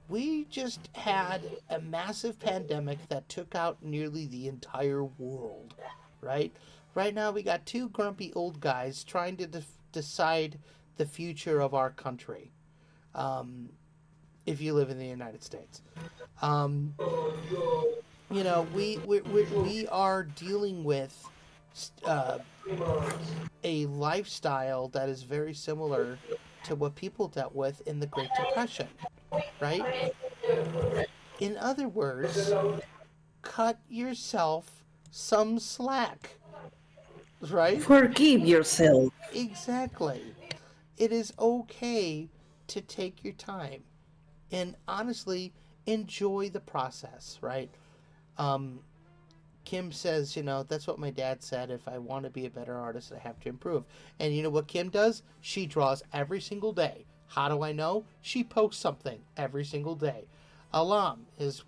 we just had a massive pandemic that took out nearly the entire world, right? Right now, we got two grumpy old guys trying to decide the future of our country. Um, if you live in the United States. Um, we are dealing with uh, a lifestyle that is very similar to what people dealt with in the Great Depression, right? In other words, cut yourself some slack, right? Forgive yourself. Exactly. It is okay to take your time and honestly enjoy the process, right? Um, Kim says, that's what my dad said. If I want to be a better artist, I have to improve. And you know what Kim does? She draws every single day. How do I know? She posts something every single day. Alam is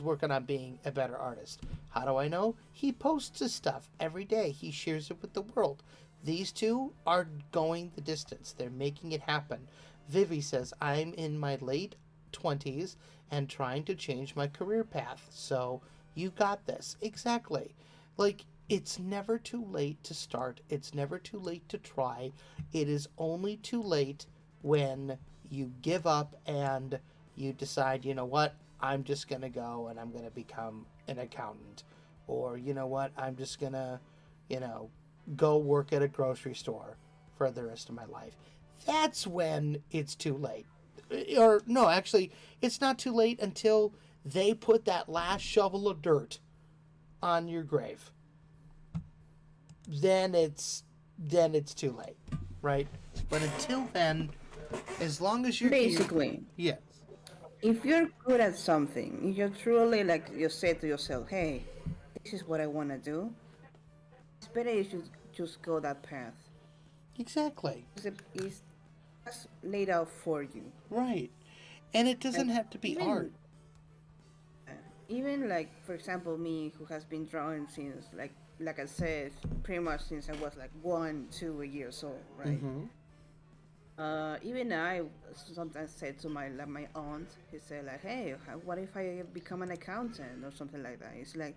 working on being a better artist. How do I know? He posts his stuff every day. He shares it with the world. These two are going the distance. They're making it happen. Vivi says, I'm in my late 20s and trying to change my career path. So you got this. Exactly. Like, it's never too late to start. It's never too late to try. It is only too late when you give up and you decide, you know what, I'm just going to go and I'm going to become an accountant. Or, you know what, I'm just going to, you know, go work at a grocery store for the rest of my life. That's when it's too late. Or, no, actually, it's not too late until they put that last shovel of dirt on your grave. Then it's too late, right? But until then, as long as you're here, Basically, yes, if you're good at something, if you're truly like you say to yourself, hey, this is what I want to do, it's better you should just go that path. exactly, It's just laid out for you. right. And it doesn't Like have to be art. even even like for example me who has been drawing since like I said pretty much since I was like 1 2 years old, right? Mm-hmm. Even I sometimes said to my aunt, he said like, hey, what if I become an accountant or something like that? It's like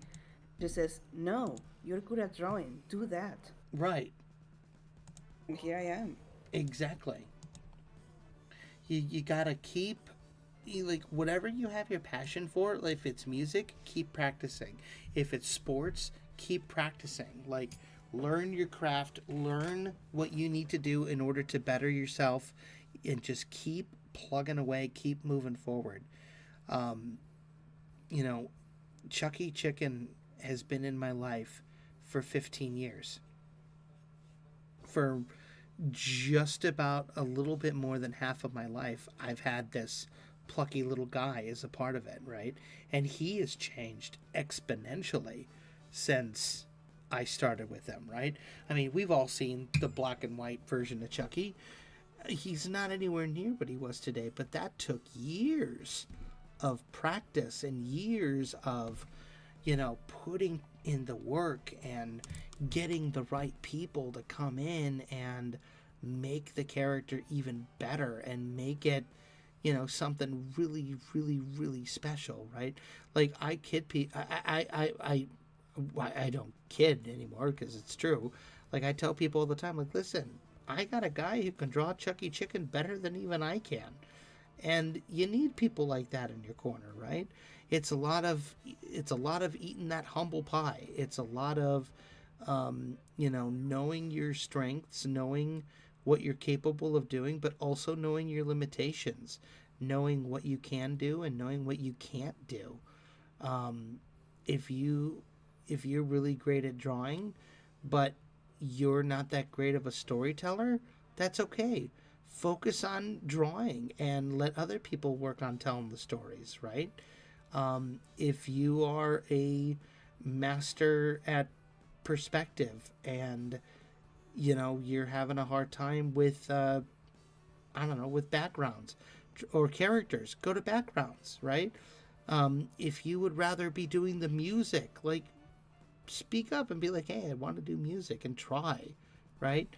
she says, no, you're good at drawing, do that. Right. And here I am. Exactly. You gotta keep like whatever you have your passion for. Like if it's music, keep practicing. If it's sports, keep practicing. Like learn your craft, learn what you need to do in order to better yourself, and just keep plugging away, keep moving forward. Um, you know, Chucky Chicken has been in my life for 15 years. For just about a little bit more than half of my life, I've had this plucky little guy as a part of it, right? And he has changed exponentially since I started with him, right? I mean, we've all seen the black and white version of Chucky. He's not anywhere near what he was today, but that took years of practice and years of, putting in the work and getting the right people to come in and make the character even better and make it, something really, really, really special, right? Like I kid people, I don't kid anymore because it's true. Like I tell people all the time, like, listen, I got a guy who can draw Chucky Chicken better than even I can, and you need people like that in your corner, right? It's a lot of eating that humble pie. It's a lot of knowing your strengths, knowing what you're capable of doing, but also knowing your limitations, knowing what you can do and knowing what you can't do. Um, if you if you're really great at drawing, but you're not that great of a storyteller, that's okay. Focus on drawing and let other people work on telling the stories, right? If you are a master at perspective and you're having a hard time with I don't know, with backgrounds or characters, go to backgrounds, right? If you would rather be doing the music, like speak up and be like, hey, I want to do music and try, right?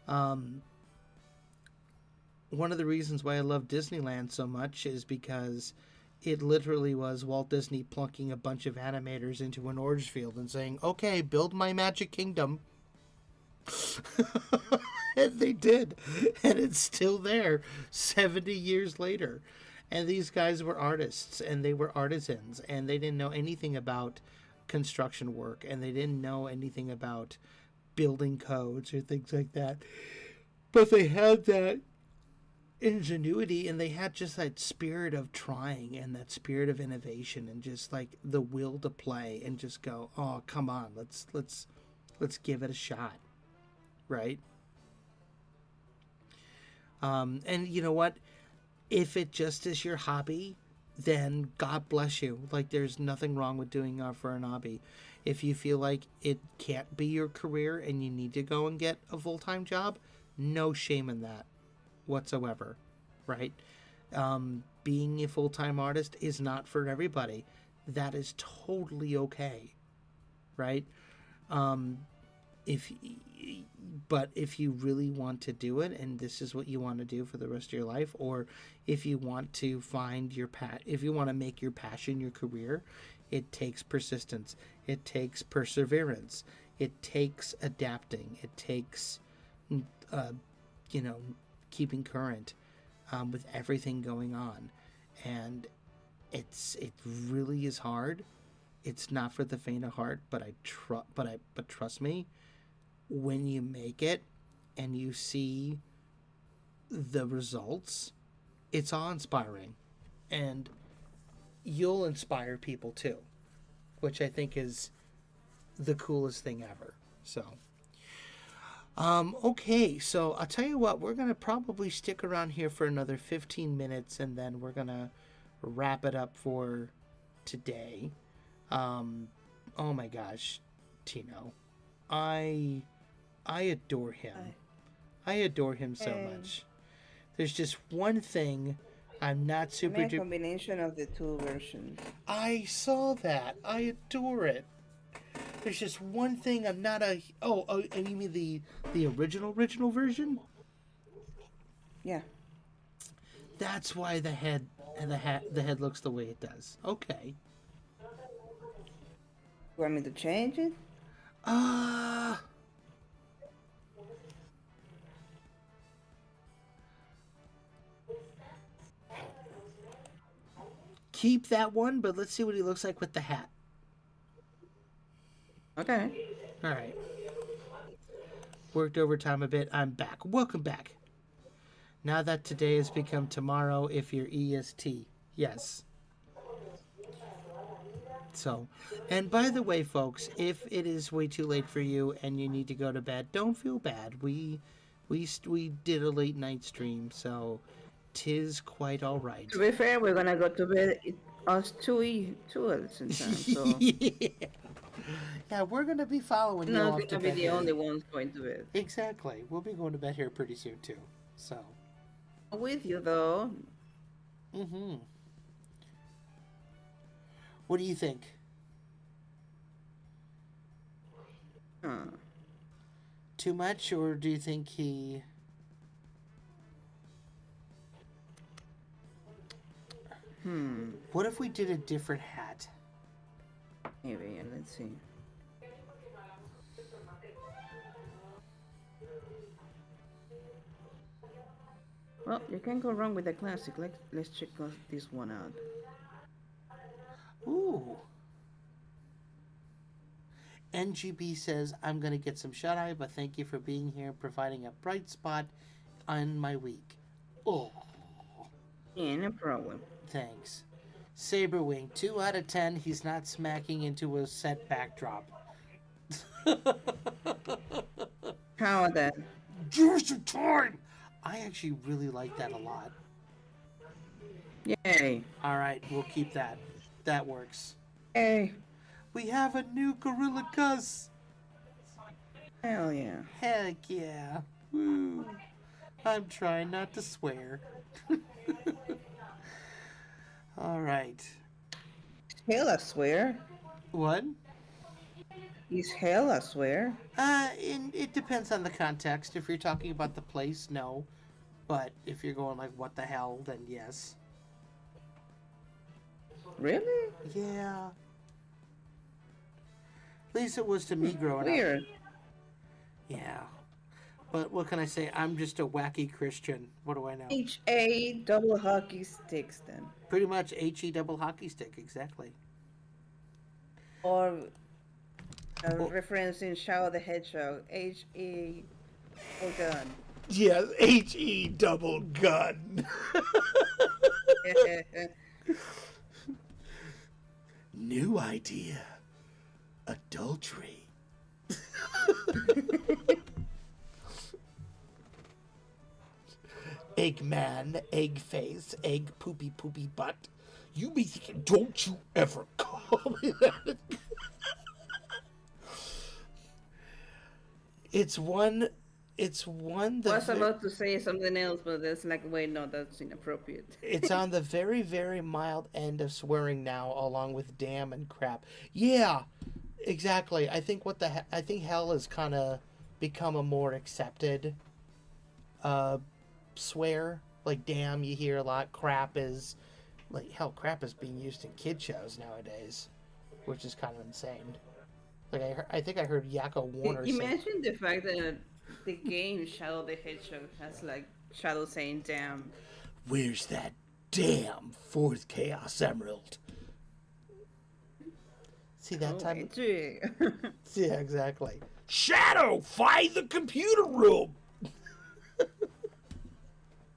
um, One of the reasons why I love Disneyland so much is because it literally was Walt Disney plunking a bunch of animators into an orange field and saying, okay, build my magic kingdom. And they did. And it's still there 70 years later. And these guys were artists and they were artisans and they didn't know anything about construction work and they didn't know anything about building codes or things like that. But they had that ingenuity and they had just that spirit of trying and that spirit of innovation and just like the will to play and just go, oh come on, let's give it a shot, right? And you know what? If it just is your hobby, then God bless you. Like, there's nothing wrong with doing for an hobby. If you feel like it can't be your career and you need to go and get a full time job, no shame in that whatsoever, right? Being a full time artist is not for everybody. That is totally okay, right? if but if you really want to do it and this is what you want to do for the rest of your life, or if you want to find your if you want to make your passion your career, it takes persistence, it takes perseverance, it takes adapting, it takes you know, keeping current with everything going on. And it really is hard. It's not for the faint of heart, but but trust me, when you make it and you see the results, it's awe-inspiring, and you'll inspire people too, which I think is the coolest thing ever. So okay, so I'll tell you what, we're gonna probably stick around here for another 15 minutes and then we're gonna wrap it up for today. Oh my gosh, Tino, I adore him. I adore him so much. There's just one thing I'm not I super made a combination of the two versions. I saw that. I adore it. There's just one thing I'm not a. Oh, and you mean the original version? Yeah. That's why the head looks the way it does. Okay. You want me to change it? Keep that one, but let's see what he looks like with the hat. Okay. All right. Worked overtime a bit. I'm back. Welcome back. Now that today has become tomorrow if you're EST. Yes. So, and by the way, folks, if it is way too late for you and you need to go to bed, don't feel bad. We did a late night stream, so 'tis quite all right. To be fair, we're gonna go to bed. Us two at the same time, so Yeah, we're gonna be following we're you not off to gonna be bed the here. only ones going to bed. Exactly. We'll be going to bed here pretty soon too. So. With you though. Mm-hmm. What do you think? Huh. Too much, or do you think he? What if we did a different hat? Maybe. Yeah, let's see. Well, you can't go wrong with the classic. Let's check this one out. Ooh. NGB says, I'm going to get some shut-eye, but thank you for being here, providing a bright spot on my week. Oh. Yeah, no problem. Thanks. Saberwing, 2 out of 10, he's not smacking into a set backdrop. How about that? Give some time! I actually really like that a lot. Yay. Alright, we'll keep that. That works. Hey. We have a new Gorilla Cuss! Hell yeah. Heck yeah. Woo. I'm trying not to swear. Alright. Hell, I swear. What? He's hell, I swear. It depends on the context. If you're talking about the place, no. But if you're going like, what the hell, then yes. Really? Yeah. At least it was to me growing Weird. up. Yeah. But what can I say? I'm just a wacky Christian. What do I know? HA double hockey sticks then. Pretty much HE double hockey stick, exactly. Or Well, referencing Shadow the Hedgehog, H-E double gun. yes, H-E double gun. New idea. Adultery. Eggman, egg face, egg poopy poopy butt. You be thinking, don't you ever call me that. It's one. It's one. Was about to say something else, but it's like, wait, no, that's inappropriate. It's on the very, very mild end of swearing now, along with damn and crap. Yeah, exactly. I think I think hell has kind of become a more accepted swear. Like damn, you hear a lot. Crap is like hell. Crap is being used in kid shows nowadays, which is kind of insane. Like I think I heard Yakko Warner say, Imagine the fact that the game Shadow the Hedgehog has like Shadow saying damn. "Where's that damn fourth Chaos Emerald?" See that Oh, time? edgy. Yeah, exactly. Shadow, find the computer room.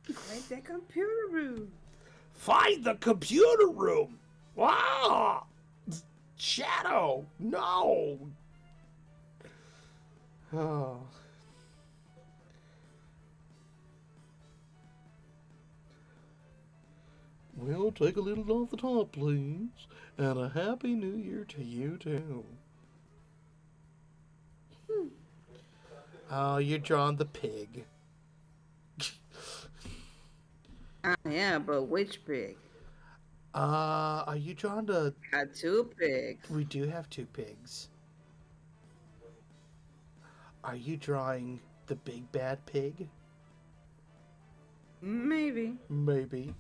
Like the computer room. Find the computer room. Ah, Shadow, no. Oh. Well, take a little off the top, please. And a happy new year to you, too. Oh, you're drawing the pig. Yeah, but which pig? Are you drawing the... Got two pigs. We do have two pigs. Are you drawing the big bad pig? Maybe. Maybe.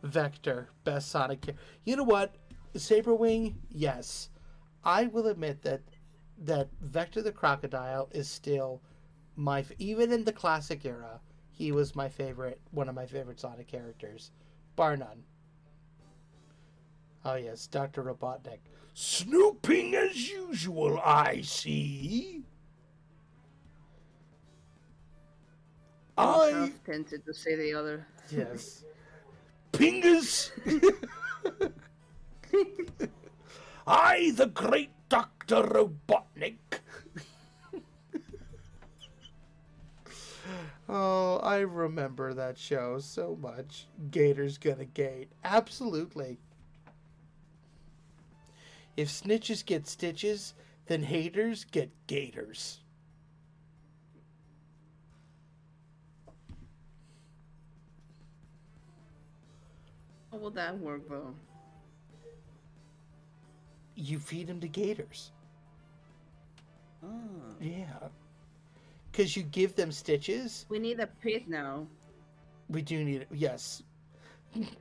Vector, best Sonic character. You know what? Saberwing, yes. I will admit that Vector the Crocodile is still even in the classic era, he was my favorite, one of my favorite Sonic characters, bar none. Oh yes, Dr. Robotnik. Snooping as usual, I see. I'm I half tempted to say the other. yes. Pingus. I, the great Dr. Robotnik. Oh, I remember that show so much. Gator's gonna gate. Absolutely. If snitches get stitches, then haters get gators. How would that work though? You feed them to gators. Oh. Yeah. Because you give them stitches. We need a pit now. We do need it. Yes.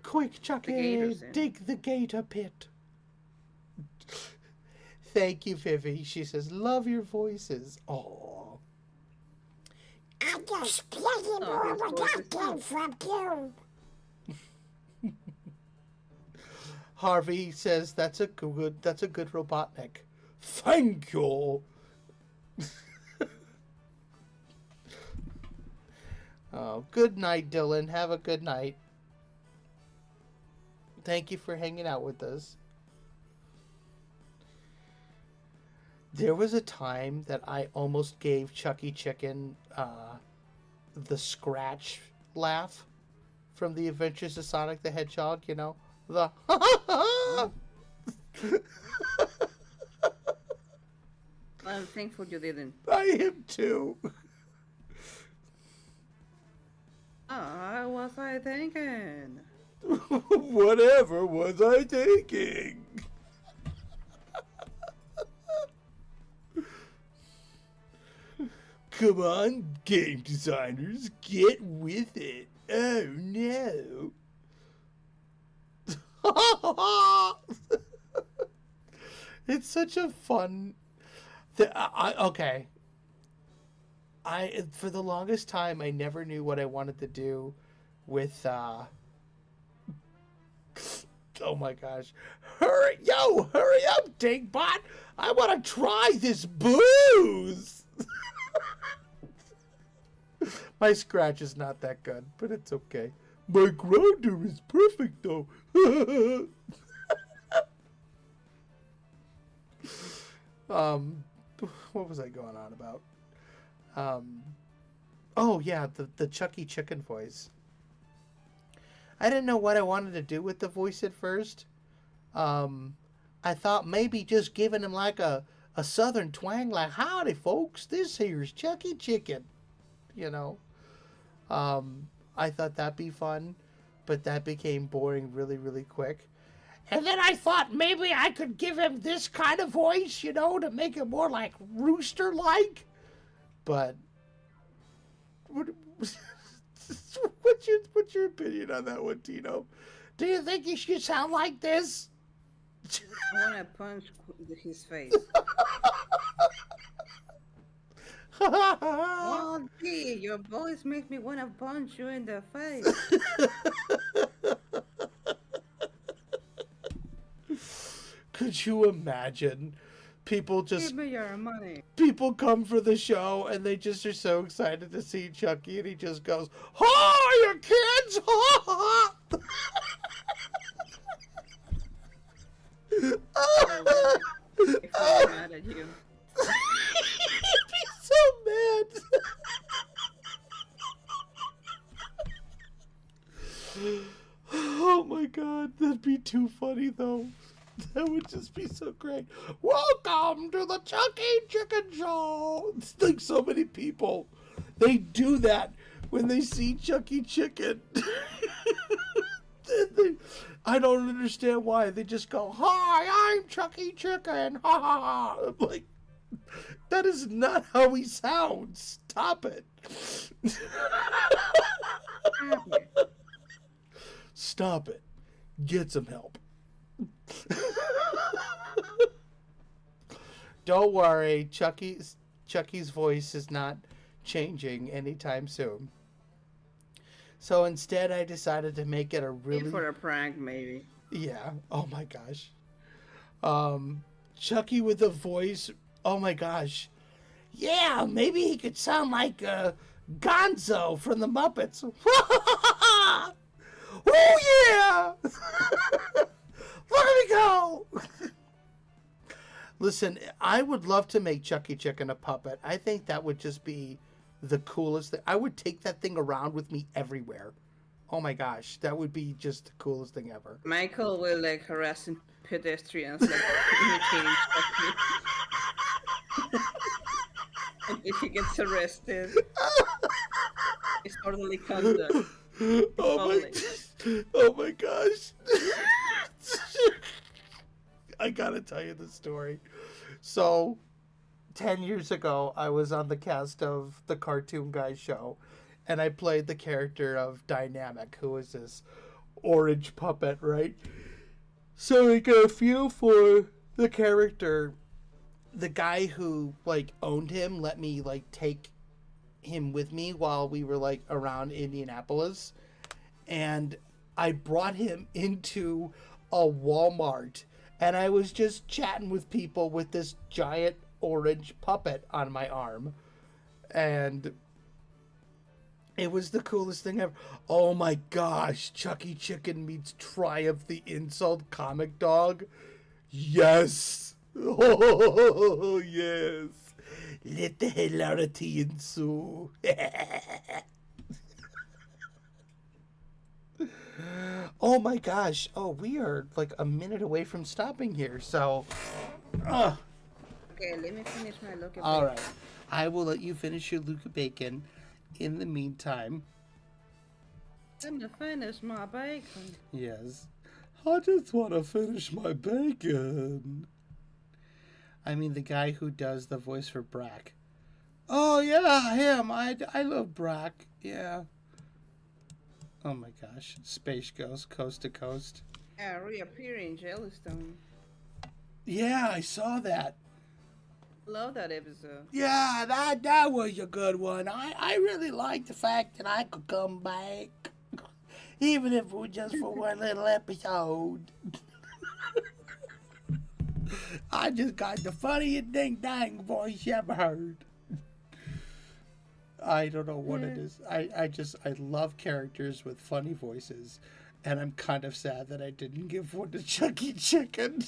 Quick, Chucky, Gators in. dig the gator pit. Thank you, Vivi. She says, love your voices. Aww. I just playing more where that came from, too. Harvey says that's a good Robotnik. Thank you. Oh, good night, Dylan. Have a good night. Thank you for hanging out with us. There was a time that I almost gave Chucky Chicken the scratch laugh from the Adventures of Sonic the Hedgehog, you know? The I'm thankful you didn't. I am too. What was I thinking? Whatever was I thinking? Come on, game designers, get with it. Oh no. It's such a fun. Okay. For the longest time I never knew what I wanted to do with Oh my gosh. Hurry up, Dingbot. I want to try this booze. My scratch is not that good, but it's okay. My grounder is perfect, though. What was I going on about? Oh yeah, the Chucky chicken voice. I didn't know what I wanted to do with the voice at first. I thought maybe just giving him like a southern twang, like "Howdy, folks, this here's Chucky Chicken," you know. I thought that'd be fun, but that became boring really, really quick. And then I thought maybe I could give him this kind of voice, you know, to make it more like rooster-like. But what's your opinion on that one, Tino? Do you think he should sound like this? I want to punch his face. Oh, gee, your voice makes me want to punch you in the face. Could you imagine? People Give me your money. people come for the show and they just are so excited to see Chucky and he just goes, "Hi, you kids!" Ha ha. If I'm mad at you. He'd be so mad. Oh my god, that'd be too funny though. That would just be so great. Welcome to the Chucky Chicken Show. It's like so many people, they do that when they see Chucky Chicken. I don't understand why. They just go, "Hi, I'm Chucky Chicken." Ha ha ha. I'm like, that is not how he sounds. Stop it. Stop it. Get some help. Don't worry, Chucky's voice is not changing anytime soon. So instead, I decided to make it a really For a prank, maybe. yeah. Oh my gosh. Chucky with a voice. Oh my gosh. Yeah, maybe he could sound like Gonzo from the Muppets. Oh yeah! Look at me go! Listen, I would love to make Chucky Chicken a puppet. I think that would just be the coolest thing. I would take that thing around with me everywhere. Oh my gosh, that would be just the coolest thing ever. Michael will like harassing pedestrians, like imitating Chucky. And if he gets arrested, it's totally conduct. Oh my gosh. I gotta tell you the story. So, 10 years ago, I was on the cast of the Cartoon Guys show, and I played the character of Dynamic, who is this orange puppet, right? So I got a feel for the character. The guy who, like, owned him let me, like, take him with me while we were, like, around Indianapolis. And I brought him into a Walmart, and I was just chatting with people with this giant orange puppet on my arm. And it was the coolest thing ever. Oh my gosh, Chucky Chicken meets Triumph the Insult Comic Dog. Yes. Oh, yes. Let the hilarity ensue. Oh my gosh. Oh, we are like a minute away from stopping here. So, Okay, let me finish my look at all right. I will let you finish your Luca Bacon. In the meantime, Let me finish my bacon. yes. I just want to finish my bacon. I mean, the guy who does the voice for Brack. Oh, yeah, him. I love Brack. Yeah. Oh my gosh. Space Ghost, Coast to Coast. Yeah, reappearing Jellystone. Yeah, I saw that. Love that episode. Yeah, that was a good one. I really like the fact that I could come back. Even if it was just for one little episode. I just got the funniest ding dang voice you ever heard. I don't know what it is. I love characters with funny voices, and I'm kind of sad that I didn't give one to Chucky Chicken.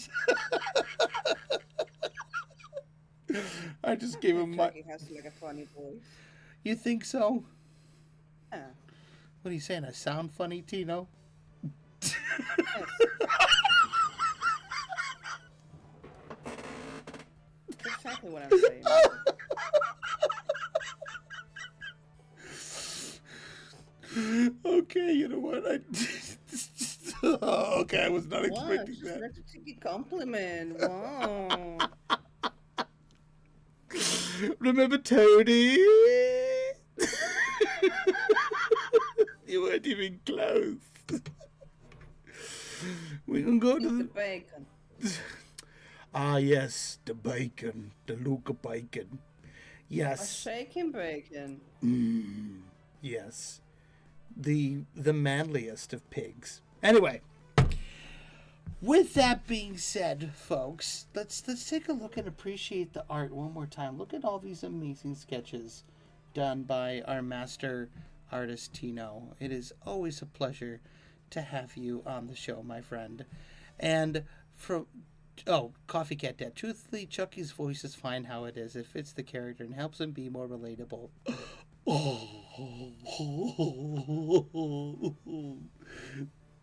I just gave him my. Chucky has like a funny voice. You think so? Yeah. What are you saying? I sound funny, Tino? Yes. That's exactly what I'm saying. Okay, you know what? Okay, I was not Wow, expecting just that. let you take a compliment. Wow. Remember Tony? You weren't even close. We can go to The the. bacon. Ah, yes, the bacon, the Luca bacon. A Yes, shaking bacon. yes, the manliest of pigs. Anyway, with that being said, folks, let's take a look and appreciate the art one more time. Look at all these amazing sketches done by our master artist Tino. It is always a pleasure to have you on the show, my friend. And from Coffee Cat Dad. Truthfully, Chucky's voice is fine how it is. It fits the character and helps him be more relatable. Oh,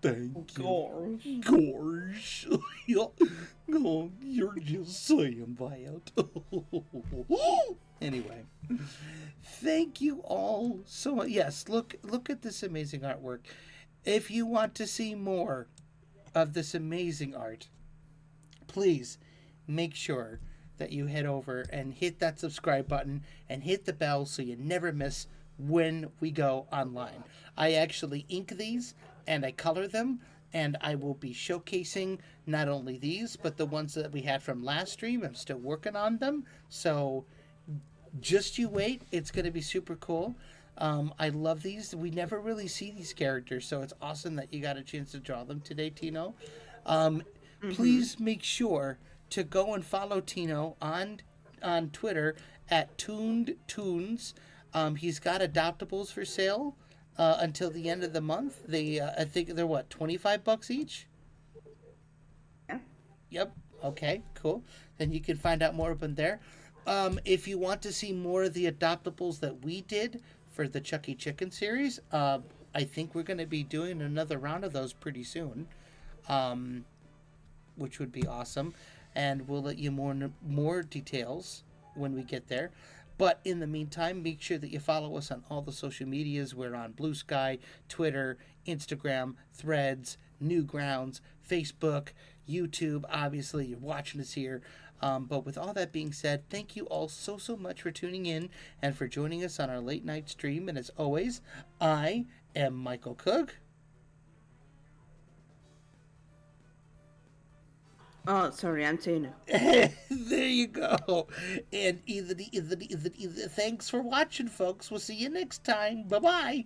thank you. Gosh. Gosh. Oh, you're just saying that. Anyway, thank you all so much. Yes, look at this amazing artwork. If you want to see more of this amazing art, please make sure that you head over and hit that subscribe button and hit the bell so you never miss when we go online. I actually ink these and I color them, and I will be showcasing not only these but the ones that we had from last stream. I'm still working on them, so just you wait. It's going to be super cool. I love these. We never really see these characters, so it's awesome that you got a chance to draw them today, Tino. Please make sure to go and follow Tino on Twitter at Tuned Tunes. He's got adoptables for sale until the end of the month. They I think they're what, $25 each? Yeah. Yep. Okay, cool. Then you can find out more about there. If you want to see more of the adoptables that we did for the Chucky Chicken series, I think we're going to be doing another round of those pretty soon, which would be awesome. And we'll let you more details when we get there. But in the meantime, make sure that you follow us on all the social medias. We're on Blue Sky, Twitter, Instagram, Threads, Newgrounds, Facebook, YouTube. Obviously, you're watching us here. But with all that being said, thank you all so much for tuning in and for joining us on our late night stream. And as always, I am Michael Cook. Oh, sorry, I'm Tino. There you go. And thanks for watching, folks. We'll see you next time. Bye-bye.